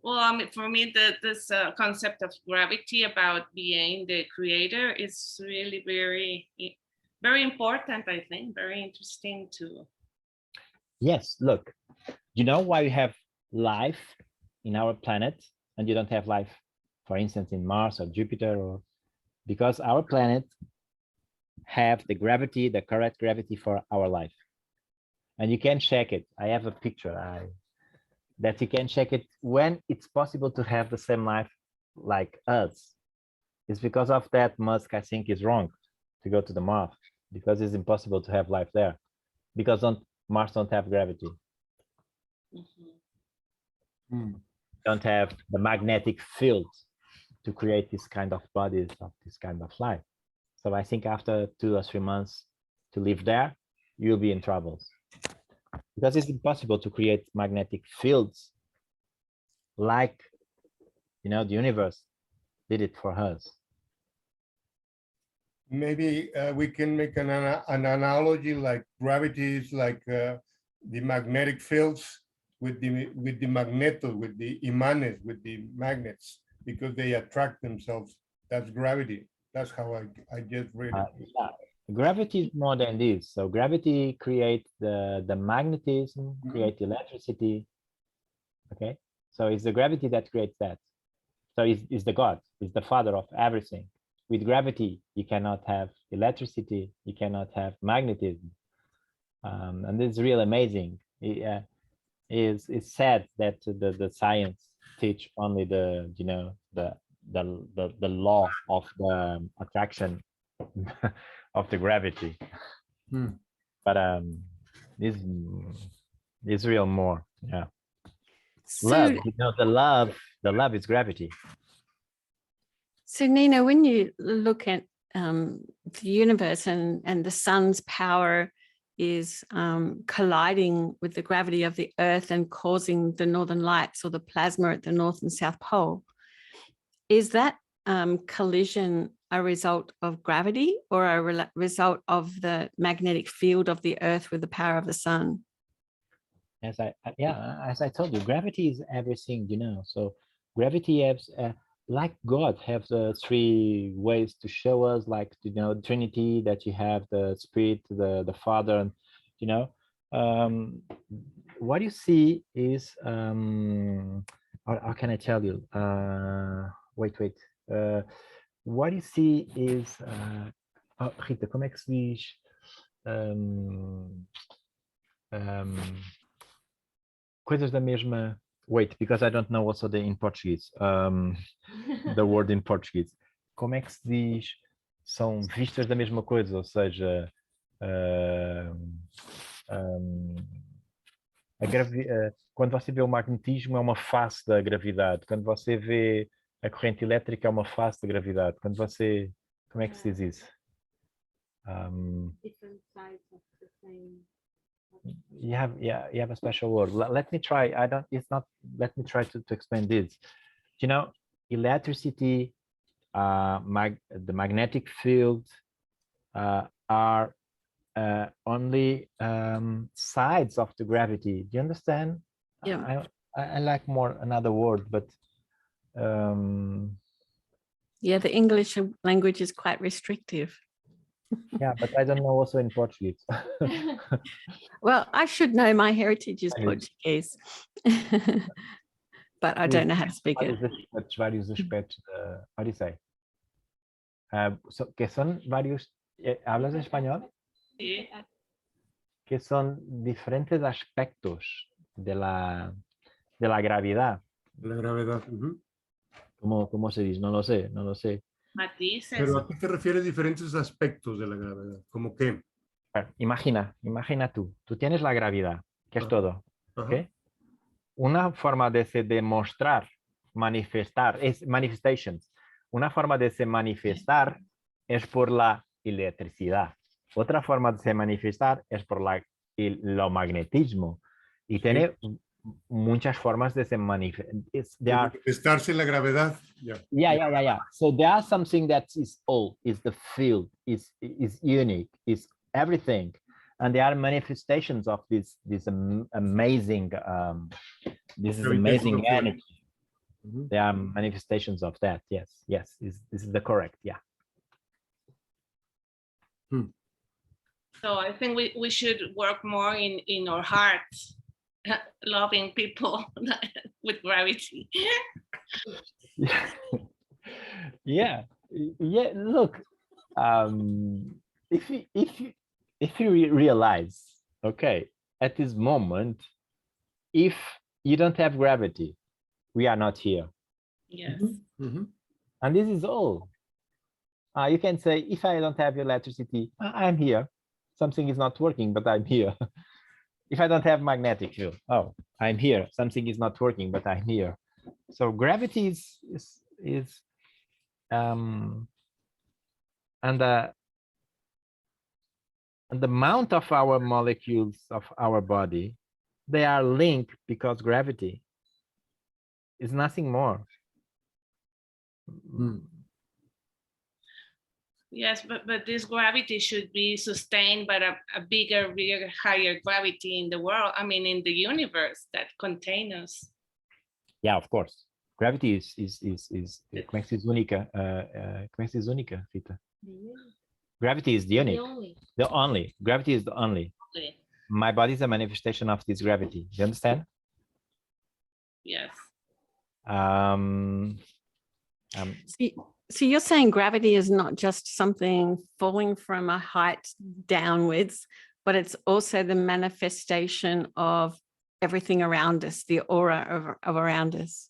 Well, I mean, for me, this concept of gravity about being the creator is really very, very important, I think, very interesting too. Yes, look, you know why we have life in our planet and you don't have life, for instance, in Mars or Jupiter? Or because our planet have the gravity, the correct gravity for our life. And you can check it. I have a picture that you can check it when it's possible to have the same life like us. It's because of that Musk, I think, is wrong to go to the Mars, because it's impossible to have life there, because Mars don't have gravity. Don't have the magnetic field to create this kind of bodies of this kind of life. So I think after 2 or 3 months to live there, you'll be in troubles, because it's impossible to create magnetic fields like, the universe did it for us. Maybe we can make an analogy, like gravity is like the magnetic fields with the magneto, with the imanes, with the magnets, because they attract themselves. That's gravity. That's how I just read it. Yeah. Gravity is more than this. So gravity creates the magnetism, create electricity. Okay, so it's the gravity that creates that. So it's the God, it's the father of everything. With gravity, you cannot have electricity, you cannot have magnetism, and it's really amazing. It's sad that the science teach only the law of the attraction of the gravity. But it's real more. Yeah. So, Love, the love is gravity. So Nina, when you look at the universe and the sun's power is colliding with the gravity of the earth and causing the northern lights or the plasma at the north and south pole, is that collision a result of gravity or a result of the magnetic field of the earth with the power of the sun? As I told you, gravity is everything, so gravity has like God have the 3 ways to show us, like Trinity, that you have the Spirit, the Father, and what you see is how can I tell you? Wait. What you see is, Rita, como é que se diz? Coisas da mesma. Wait, because I don't know also in Portuguese. The word in Portuguese. Como é que se diz? São vistas da mesma coisa, ou seja, quando você vê o magnetismo é uma face da gravidade, quando você vê a corrente elétrica é uma face da gravidade, quando você, como é que se diz isso? You have a special word. Let me try. Let me try to explain this. You know, electricity, the magnetic field are only sides of the gravity. Do you understand? Yeah. I like more another word, but yeah, the English language is quite restrictive. Yeah, but I don't know also in Portuguese. Well, I should know, my heritage is Portuguese, but I don't know how to speak it. Vários aspectos, how do you say? Que son varios, ¿hablas español? Sí. Que son diferentes aspectos de la gravedad. La gravedad. ¿Cómo se dice? No lo sé. Matices. Pero ¿a qué te refieres diferentes aspectos de la gravedad? ¿Cómo qué? Imagina tú tienes la gravedad, que es todo. ¿Okay? Una forma de se demostrar, manifestar, es manifestations. Una forma de se manifestar es por la electricidad. Otra forma de se manifestar es por lo magnetismo. Y tiene muchas formas de se manifestar. Manifestarse en la gravedad. Yeah. So there are something that is all, is the field, is unique, is everything. And there are manifestations of this amazing amazing energy. There are manifestations of that. Yes. This is the correct. Yeah. So I think we should work more in our hearts, loving people with gravity. Yeah. Look, if you realize, okay, at this moment, if you don't have gravity, we are not here. Yes. And this is all. You can say, if I don't have electricity, I'm here. Something is not working, but I'm here. If I don't have magnetic field, I'm here. Something is not working, but I'm here. So gravity is and the amount of our molecules of our body, they are linked because gravity is nothing more. Yes, but this gravity should be sustained by a bigger, higher gravity in the world. I mean, in the universe that contains us. Yeah, of course. Gravity is como é que se diz única? Como é que se diz única, Rita? Gravity is the unique. The only. Gravity is the only. My body is a manifestation of this gravity. You understand? Yes. So you're saying gravity is not just something falling from a height downwards, but it's also the manifestation of everything around us, the aura of around us.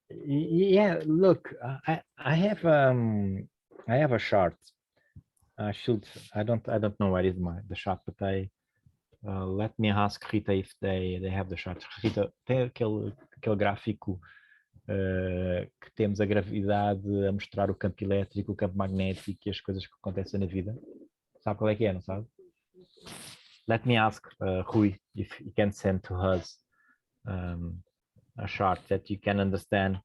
Yeah, look, I have a chart. I don't know what is the chart, but let me ask Rita if they have the chart. Rita, tem aquele gráfico que temos a gravidade a mostrar o campo elétrico, o campo magnético e as coisas que acontecem na vida. Sabe qual é que é, não sabe? Let me ask Rui if he can send to us a chart that you can understand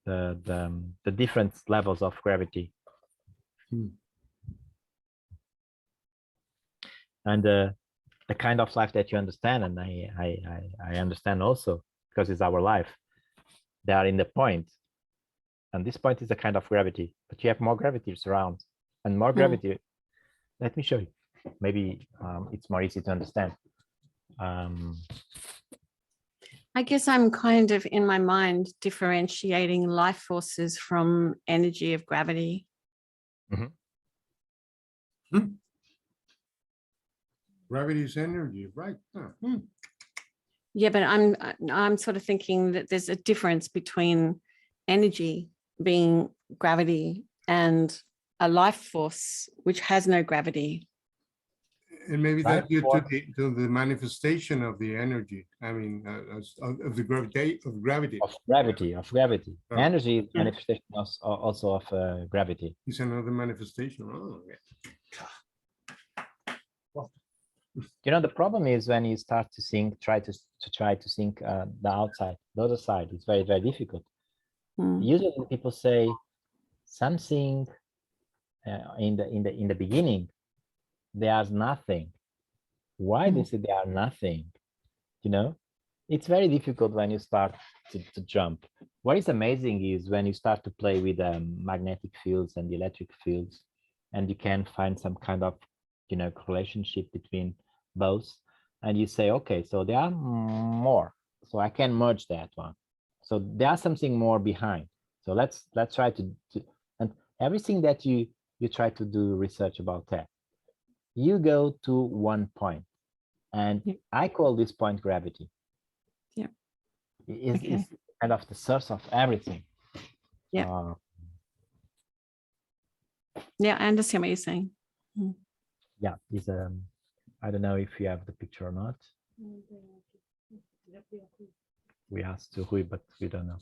the different levels of gravity. And the kind of life that you understand, and I understand also, because it's our life. They are in the point, and this point is a kind of gravity, but you have more gravity around and more gravity. Let me show you. Maybe it's more easy to understand. I guess I'm kind of in my mind differentiating life forces from energy of gravity. Gravity is energy, right? Huh. Yeah, but I'm sort of thinking that there's a difference between energy being gravity and a life force which has no gravity. And maybe Life that's due force. to the manifestation of the energy. I mean, of the gravity of gravity. Of gravity. Oh. Energy is manifestation also of gravity. It's another manifestation. Oh, yeah. You know, the problem is when you start to think, try to think the outside, the other side. It's very, very difficult. Usually people say something in the beginning, there's nothing. Why they say they are nothing? You know, it's very difficult when you start to jump. What is amazing is when you start to play with magnetic fields and the electric fields, and you can find some kind of, you know, relationship between both, and you say, okay, so there are more, so I can merge that one. So there's something more behind. So let's try to and everything that you try to do research about that, you go to one point, and I call this point gravity. Yeah, It's kind of the source of everything. Yeah. Yeah, I understand what you're saying. Yeah, it's I don't know if you have the picture or not. We asked to Rui, but we don't know.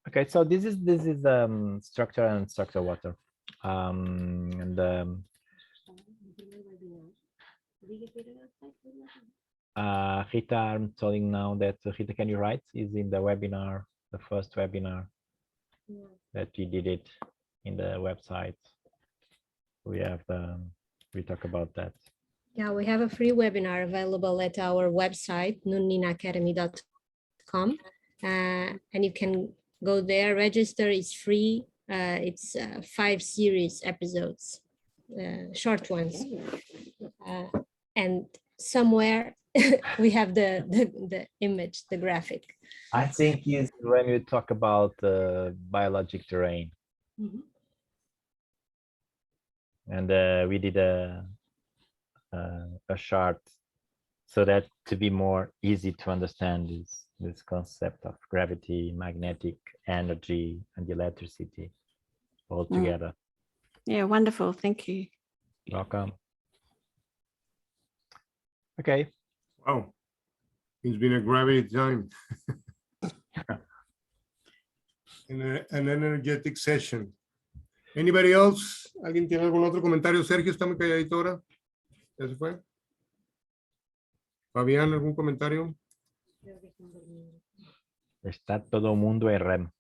Okay, so this is structure and structure water. Rita, I'm telling now that Rita, can you write? Is in the webinar, the first webinar that we did it in the website. We have we talk about that. Yeah, we have a free webinar available at our website, nuninacademy.com. And you can go there, register, it's free. It's 5 series episodes, short ones. And somewhere we have the image, the graphic. I think is when you talk about biologic terrain. And we did a chart so that to be more easy to understand this concept of gravity, magnetic energy, and electricity all together. Yeah, wonderful. Thank you. Welcome. Okay. Wow, it's been a gravity time. An energetic session. Anybody else? ¿Alguien tiene algún otro comentario? Sergio está muy calladito ahora. ¿Ya se fue? Fabián, ¿algún comentario? Está todo mundo en REM.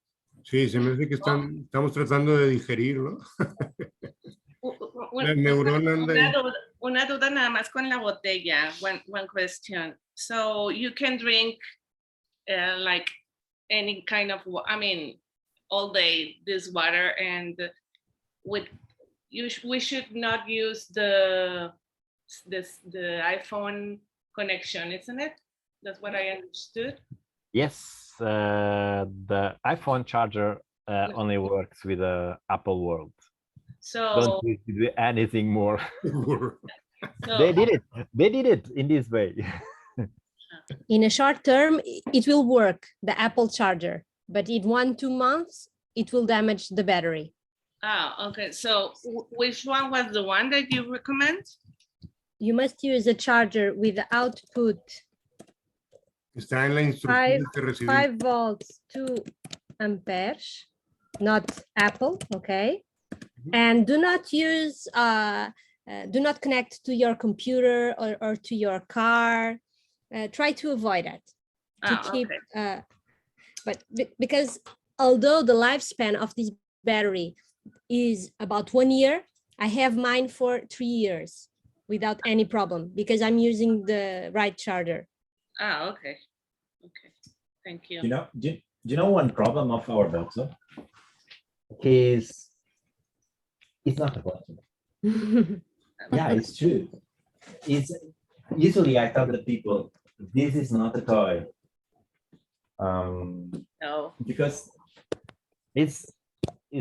Sí, se me hace que estamos tratando de digerirlo. La neurona anda ahí. Una duda nada más con la botella. One question. So you can drink like any kind of, I mean, all day this water, and we should not use the iPhone connection, isn't it? That's what I understood. Yes, the iPhone charger only works with the Apple World. So don't need to do anything more. so, They did it in this way. In a short term, it will work, the Apple charger, but in 1-2 months, it will damage the battery. okay. So which one was the one that you recommend? You must use a charger with the output Está en la instrucción que recibí. 5 volts, 2 amperes, not Apple, okay? And do not use, do not connect to your computer or to your car. Try to avoid it. To keep, okay. But because although the lifespan of this battery is about 1 year, I have mine for 3 years without any problem because I'm using the right charger. Okay. Okay. Thank you. Do you know one problem of our daughter is it's not a bottle. Yeah, it's true. It's usually I tell the people this is not a toy. No. because it's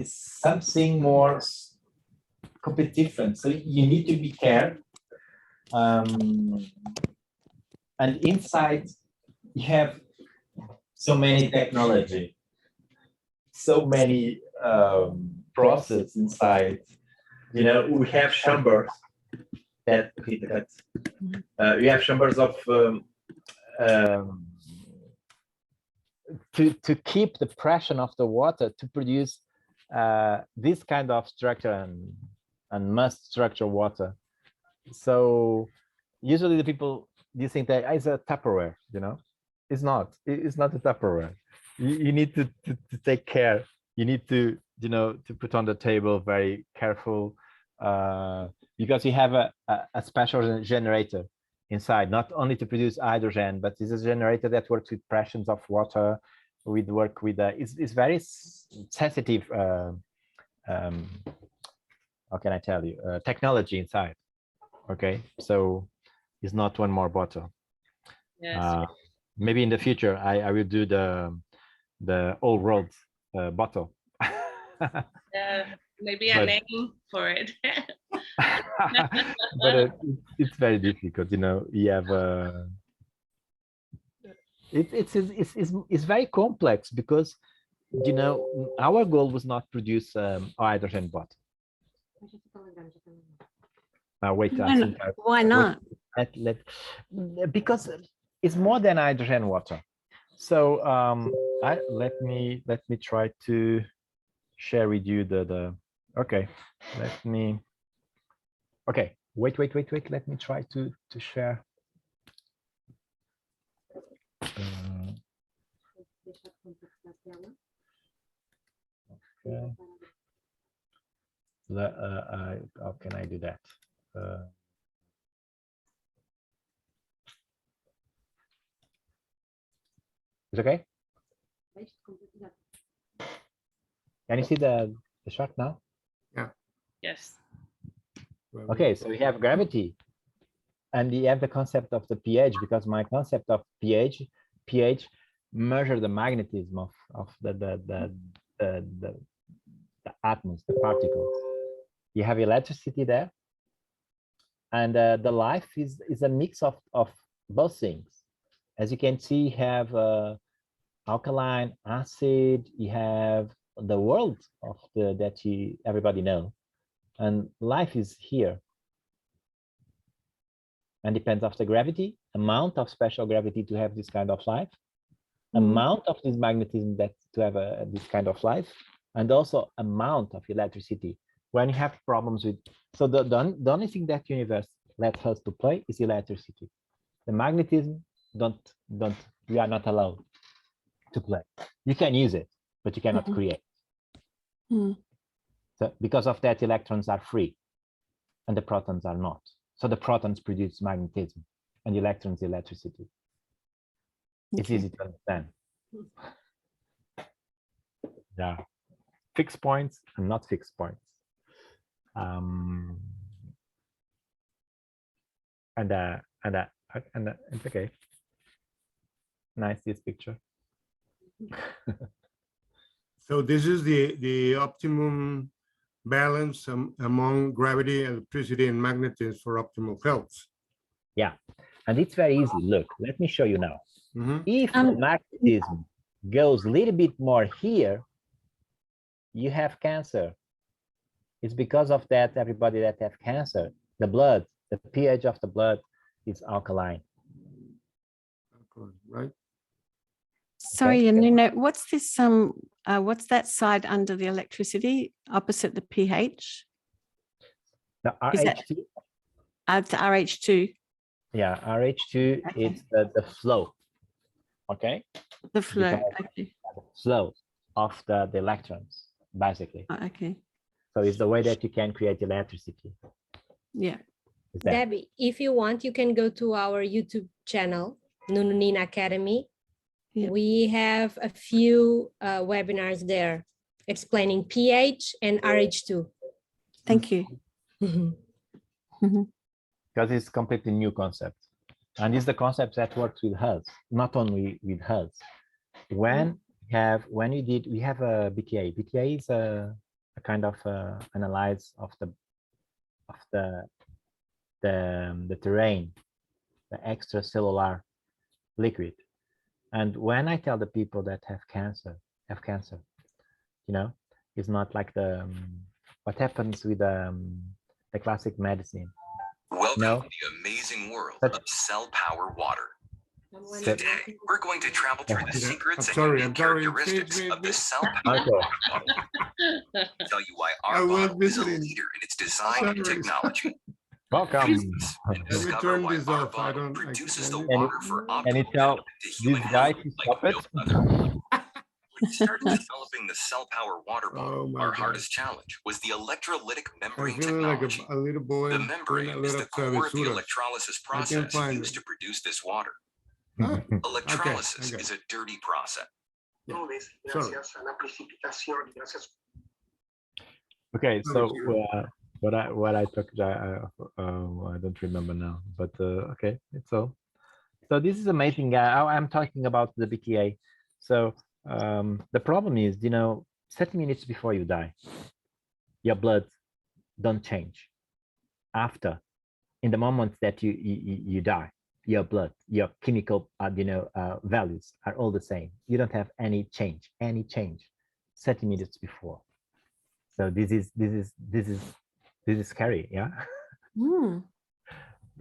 something more completely different. So you need to be careful. And inside you have so many technology, so many process inside. You know, we have chambers that we have chambers of to keep the pressure of the water to produce this kind of structure and must structure water. So usually the people, you think that it's a Tupperware, you know, it's not a Tupperware. You need to take care. You need to, you know, to put on the table very careful, because you have a special generator inside, not only to produce hydrogen, but it's a generator that works with pressures of water. We work with it's very sensitive. How can I tell you? Technology inside. Okay, so it's not one more bottle. Yes. Maybe in the future I will do the old world bottle. Maybe a name for it. But it's very difficult, you know. You have it's very complex because, you know, our goal was not produce a hydrogen bottle. Wait, Why not? Because it's more than hydrogen water. So let me try to share with you the okay. Okay, wait. Let me try to share. Okay. How can I do that? It's okay. Can you see the shot now? Yeah. Yes. Okay, so we have gravity, and you have the concept of the pH, because my concept of pH measure the magnetism of the atoms, the particles. You have electricity there, and the life is a mix of both things. As you can see, you have alkaline, acid. You have the world of that everybody know, and life is here. And depends of the gravity, amount of special gravity to have this kind of life, amount of this magnetism that to have this kind of life, and also amount of electricity. When you have problems with, so the only thing that universe lets us to play is electricity. The magnetism, we are not allowed to play. You can use it, but you cannot create. So because of that, electrons are free and the protons are not. So the protons produce magnetism and electrons electricity. It's easy to understand. Yeah, fixed points and not fixed points. And it's okay. Nice, this picture. So this is the optimum balance among gravity, electricity, and magnetism for optimal health. Yeah, and it's very easy. Look, let me show you now. If magnetism goes a little bit more here, you have cancer. It's because of that, everybody that have cancer, the blood, the pH of the blood is alkaline. Right. Sorry, and Nuno, what's this? What's that side under the electricity opposite the pH? The RH2. The RH2. Yeah, RH2 is the flow. Okay. The flow. Okay. The flow of the electrons, basically. Okay. So it's the way that you can create electricity. Yeah. Debbie, if you want, you can go to our YouTube channel, Nuno Nina Academy. Yeah. We have a few webinars there explaining pH and RH2. Thank you. Because it's a completely new concept. And it's the concept that works with us, not only with us. when we have a BTA. BTA is a kind of analyze of the terrain, the extracellular liquid. And when I tell the people that have cancer, you know, it's not like what happens with the classic medicine. Welcome No. to the amazing world But- of cell power water. Someone That- is Today, walking- we're going to travel through the Yeah, secrets I'm and sorry, unique I'm sorry. characteristics of the cell power Okay. water bottle. Tell you why I our was bottle is a visiting. leader in its design and Sorry. technology. Welcome. And Let me discover turn why this our off. I bottle don't. produces the let me- water for And optimal you tell benefit to this human guy health to like stop it. no other. When we started developing the cell power water Oh bottle, my our God. hardest challenge was the electrolytic I'm membrane feeling like technology. a little boy The doing a membrane is lot the of core of the travesuras. electrolysis I can't process find used it. to produce this water. Huh? Electrolysis okay. is a dirty process. Nubes, Sorry. gracias a la precipitación y gracias. Okay, so Sorry. what I talked, I don't remember now, but okay, it's so this is amazing. I'm talking about the BTA. So the problem is, you know, 30 minutes before you die, your blood don't change. After, in the moment that you die, your blood, your chemical, values are all the same. You don't have any change. 30 minutes before. So this is scary, yeah. Mm.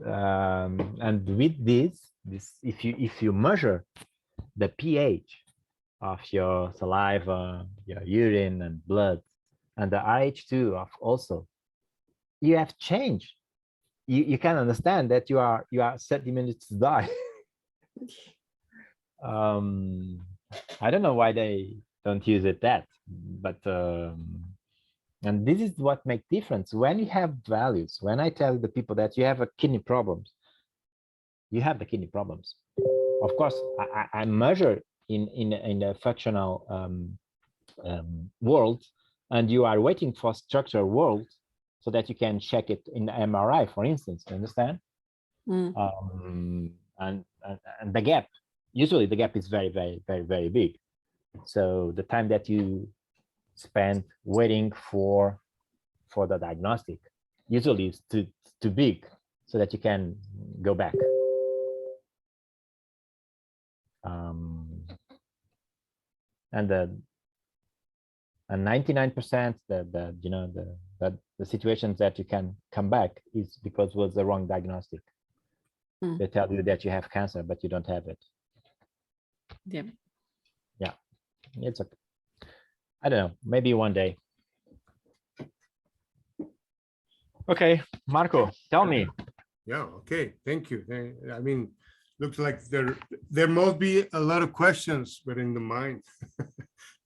And with this, if you measure the pH of your saliva, your urine and blood, and the RH2 of also, you have changed. You can understand that you are 30 minutes to die. I don't know why they don't use it but and this is what makes difference when you have values. When I tell the people that you have a kidney problems, you have the kidney problems. Of course, I measure in the functional world, and you are waiting for structural world so that you can check it in the MRI, for instance. You understand? Mm. And the gap, usually the gap is very, very, very, very big. So the time that you spend waiting for the diagnostic usually is too big so that you can go back. And 99% the situations that you can come back is because it was the wrong diagnostic. They tell you that you have cancer, but you don't have it. Yeah. Yeah, it's okay. I don't know, maybe one day. Okay, Marco, tell me. Yeah, okay, thank you. I mean, looks like there must be a lot of questions, but in the mind,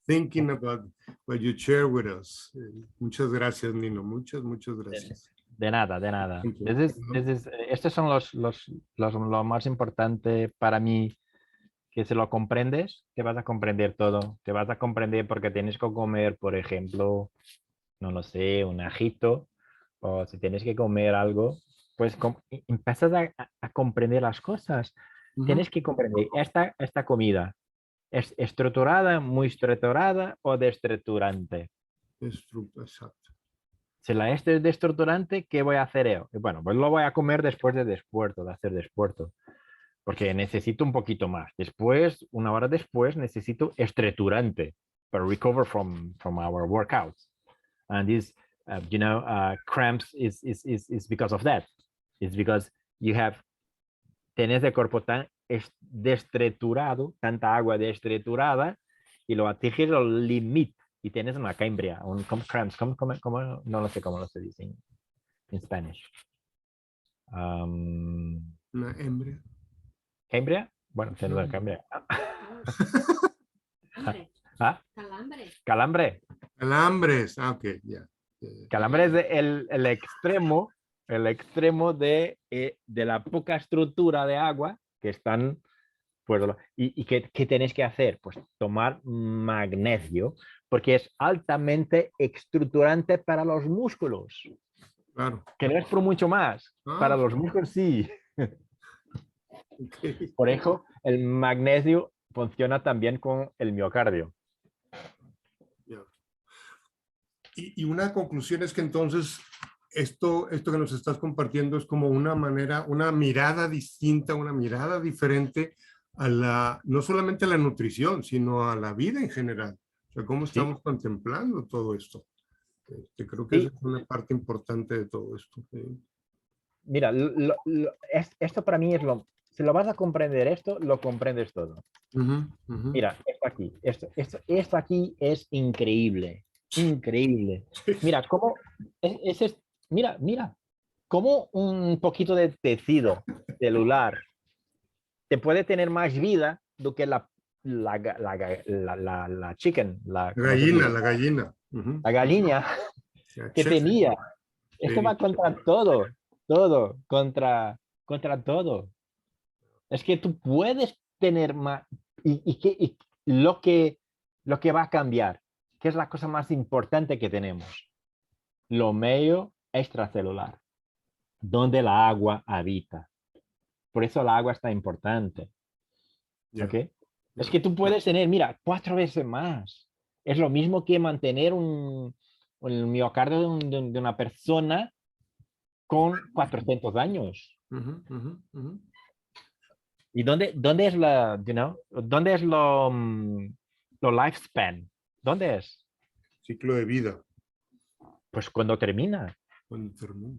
thinking about what you share with us. Muchas gracias, Nino. Muchas gracias. De nada, de nada. Thank you. Estos son lo más importante para mí, que si lo comprendes, te vas a comprender todo. Te vas a comprender porque tienes que comer, por ejemplo, no lo sé, un ajito, o si tienes que comer algo, pues empiezas a comprender las cosas. Tienes que comprender esta comida. ¿Es estructurada, muy estructurada o destructurante? Exacto. Si la es destructurante, ¿qué voy a hacer yo? Bueno, pues lo voy a comer después de hacer despunto, porque necesito un poquito más. Después, una hora después, necesito estructurante para recover from our workouts. And this, cramps is because of that. It's because you have, tenés el cuerpo tan destructurado, tanta agua destructurada, y lo atinges al límite. Y tienes una cambria, un cramps, no lo sé cómo se dice en Spanish. Una hembra. ¿Cambria? Bueno, tienes una cambria. ¿Ah? Calambre. Calambres. Ok, ya. Calambre es el extremo de la poca estructura de agua que están. Pues, ¿y qué tenéis que hacer? Pues tomar magnesio, porque es altamente estructurante para los músculos. Claro. Que no es por mucho más. Para los músculos sí. Okay. Por eso el magnesio funciona también con el miocardio. Y una conclusión es que entonces esto que nos estás compartiendo es como una manera, una mirada distinta, una mirada diferente a no solamente a la nutrición, sino a la vida en general. O sea, cómo estamos contemplando todo esto. Creo que esa es una parte importante de todo esto. Mira, esto para mí es si lo vas a comprender esto, lo comprendes todo. Mira, esto aquí, esto aquí es increíble, increíble. Mira, cómo, mira, cómo un poquito de tejido celular te puede tener más vida do que la chicken, La gallina, la gallina. la gallina que tenía. Esto va contra todo, contra todo. Es que tú puedes tener más, y lo que va a cambiar, que es la cosa más importante que tenemos, lo medio extracelular, donde la agua habita. Por eso la agua es tan importante. ¿Ok? Es que tú puedes tener, mira, 4 veces más. Es lo mismo que mantener un miocardio de una persona con 400 años. ¿Y dónde es dónde es lo lifespan? ¿Dónde es? Ciclo de vida. Pues cuando termina. Cuando termina.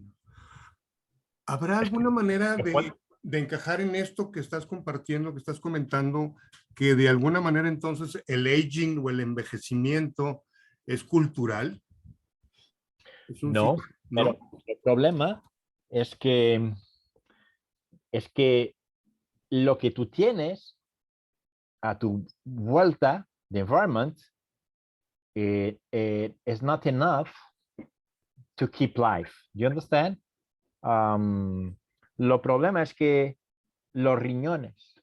¿Habrá alguna manera de encajar en esto que estás compartiendo, que estás comentando, que de alguna manera entonces el aging o el envejecimiento es cultural? No, pero el problema es que lo que tú tienes a tu vuelta de environment is not enough to keep life. You understand? Lo problema es que los riñones,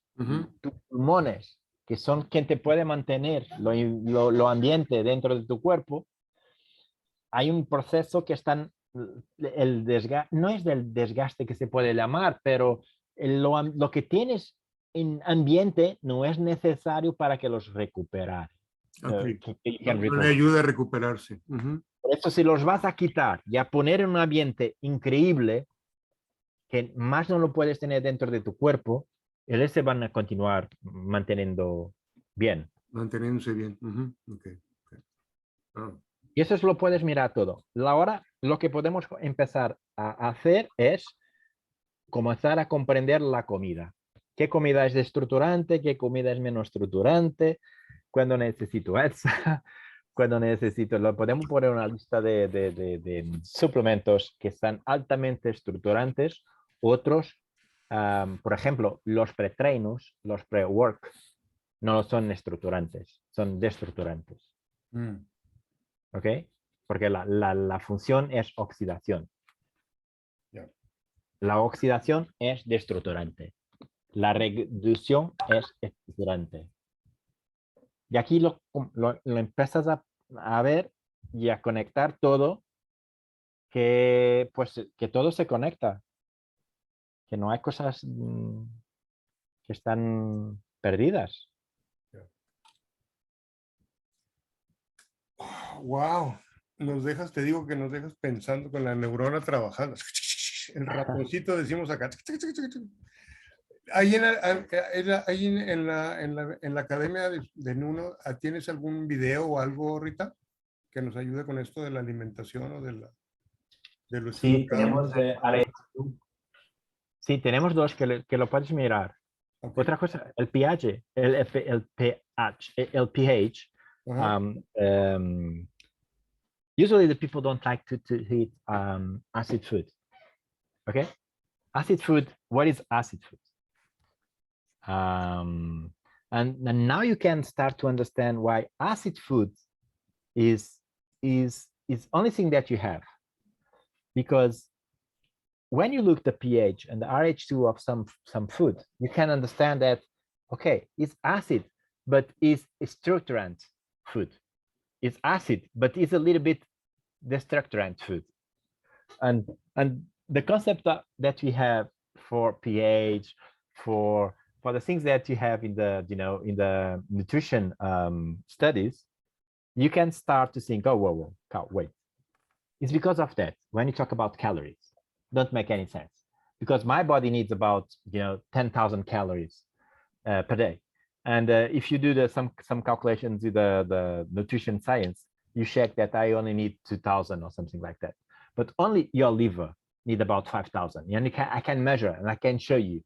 tus pulmones, que son quien te puede mantener lo ambiente dentro de tu cuerpo, hay un proceso que están, el desgaste, no es del desgaste que se puede llamar, pero lo que tienes en ambiente no es necesario para que los recuperar. No le ayuda a recuperarse. Por eso si los vas a quitar y a poner en un ambiente increíble, que más no lo puedes tener dentro de tu cuerpo, ellos se van a continuar manteniendo bien. Manteniéndose bien. Y eso lo puedes mirar todo. Ahora lo que podemos empezar a hacer es comenzar a comprender la comida. ¿Qué comida es estructurante? ¿Qué comida es menos estructurante? Cuando necesito esa, cuando necesito, lo podemos poner una lista de suplementos que están altamente estructurantes. Otros, por ejemplo, los pretreinos, los pre-work, no son estructurantes, son destructurantes. ¿Ok? Porque la función es oxidación. La oxidación es destructurante. La reducción es estructurante. Y aquí lo empiezas a ver y a conectar todo, que todo se conecta. Que no hay cosas que están perdidas. Wow, te digo que nos dejas pensando con la neurona trabajando. El ratoncito decimos acá. Ahí en la academia de Nuno, ¿tienes algún video o algo, Rita, que nos ayude con esto de la alimentación o de lo Sí, estructurado? Sí, tenemos dos que lo puedes mirar. Okay. Otra cosa, el pH, el pH. Usually the people don't like to eat acid food. Okay, acid food. What is acid food? And now you can start to understand why acid food is only thing that you have, because when you look the pH and the RH2 of some food, you can understand that, okay, it's acid, but it's a structurant food. It's acid, but it's a little bit destructurant food. And the concept that we have for pH, for for the things that you have in the, in the nutrition studies, you can start to think, oh, whoa, wait. It's because of that. When you talk about calories, don't make any sense, because my body needs about 10,000 calories per day. And if you do some calculations with the nutrition science, you check that I only need 2,000 or something like that. But only your liver need about 5,000. And I can measure and I can show you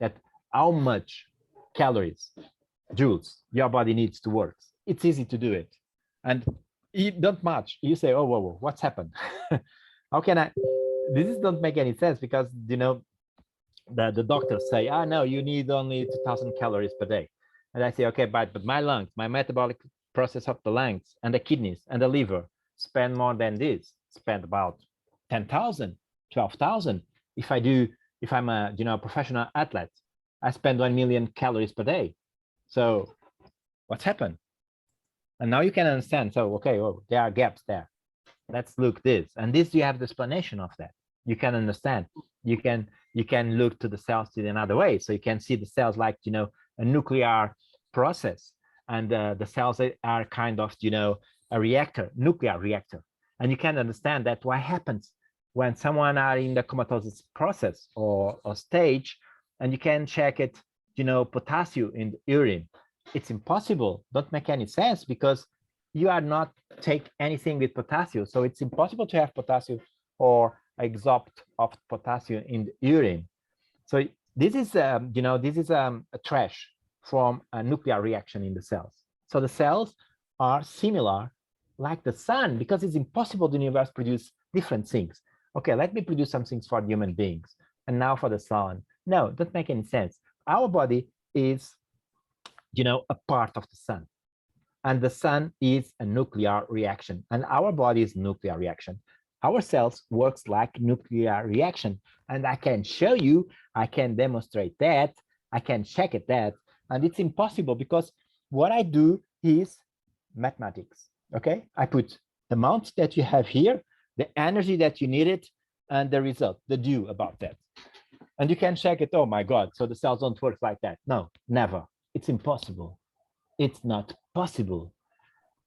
that how much calories, joules, your body needs to work. It's easy to do it. And it don't much. You say, oh, whoa, what's happened? How can I? This don't make any sense, because the doctors say, no, you need only 2,000 calories per day. And I say, okay, but my lungs, my metabolic process of the lungs and the kidneys and the liver spend more than this, spend about 10,000, 12,000. If I'm a professional athlete, I spend 1 million calories per day. So what's happened? And now you can understand. So, okay, well, there are gaps there. Let's look this. And this, you have the explanation of that. You can understand. You can look to the cells in another way. So you can see the cells like, a nuclear process. And the cells are kind of, a reactor, nuclear reactor. And you can understand that what happens when someone are in the comatose process or stage, and you can check it, potassium in the urine. It's impossible. Don't make any sense, because you are not take anything with potassium. So it's impossible to have potassium or exhaust of potassium in the urine. So this is, a trash from a nuclear reaction in the cells. So the cells are similar like the sun, because it's impossible the universe produce different things. Okay, let me produce some things for human beings, and now for the sun. No, it doesn't make any sense. Our body is, a part of the sun, and the sun is a nuclear reaction, and our body is nuclear reaction. Our cells works like nuclear reaction, and I can show you, I can demonstrate that, I can check it that, and it's impossible, because what I do is mathematics. Okay, I put the amount that you have here, the energy that you needed, and the result, the due about that. And you can check it. Oh my God, so the cells don't work like that. No, never. It's impossible. It's not possible.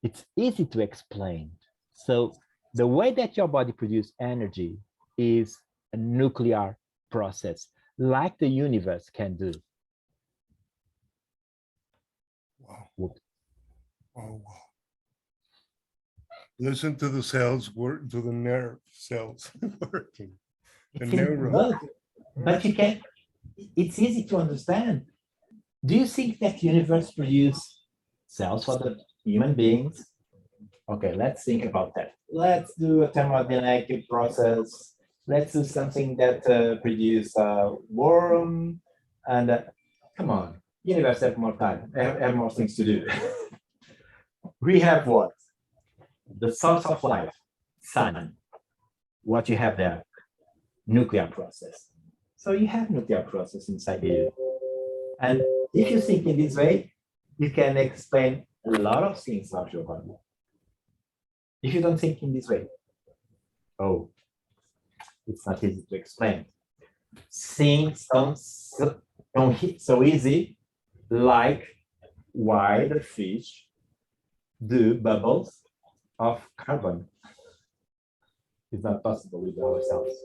It's easy to explain. So the way that your body produces energy is a nuclear process, like the universe can do. Wow. Wow. Listen to the cells work, to the nerve cells working. The neuron. But you can, it's easy to understand. Do you think that universe produce cells for the human beings? Okay, let's think about that. Let's do a thermodynamic process. Let's do something that produce a worm. And come on, universe have more time, have more things to do. We have what? The source of life, sun. What you have there? Nuclear process. So you have nuclear process inside you. And if you think in this way, you can explain a lot of things of your body. If you don't think in this way, oh, it's not easy to explain. Things don't hit so easy, like why the fish do bubbles of carbon. It's not possible with ourselves.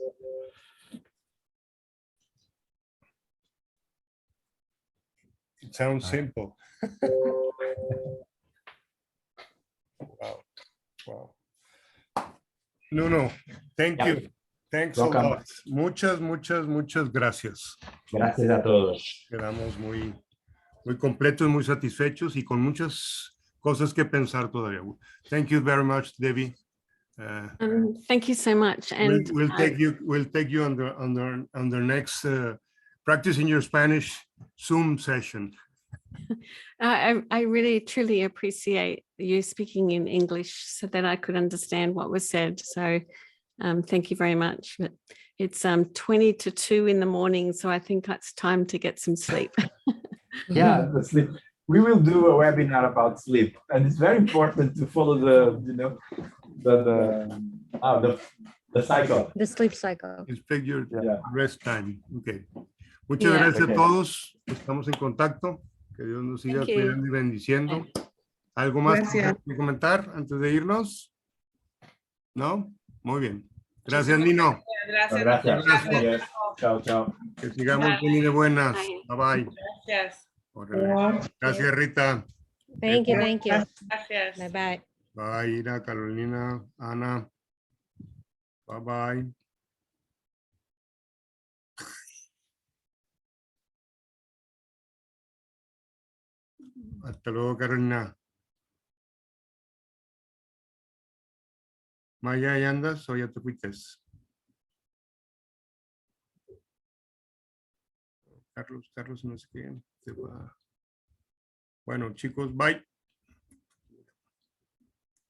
It sounds simple. Wow. Wow. Nuno, thank you. Thanks a lot. Muchas gracias. Gracias a todos. Quedamos muy completos, muy satisfechos y con muchas cosas que pensar todavía. Thank you very much, Debbie. Thank you so much. And we'll take you on the next practicing your Spanish Zoom session. I really truly appreciate you speaking in English so that I could understand what was said. So thank you very much. But it's 20 to 2 in the morning, so I think it's time to get some sleep. Yeah, the sleep. We will do a webinar about sleep, and it's very important to follow the cycle. The sleep cycle. It's figured Yeah. rest time. Okay. Muchas gracias a todos. estamos en contacto. Que Dios nos siga Thank you. cuidando y bendiciendo. ¿Algo más Gracias. que comentar antes de irnos? ¿No? Muy bien. Gracias, Nino. Gracias. Gracias. Gracias. Adiós. Chao, chao. Que sigamos bien y de buenas. Bye. Bye bye. Gracias. Órale. Gracias, Rita. Thank you, thank you. Gracias. Bye bye. Bye, Ira, Carolina, Ana. Bye bye. Hasta luego, Carolina. Maya, ¿ahí andas o ya te fuiste? Carlos, no sé qué. Se va. Bueno, chicos, bye.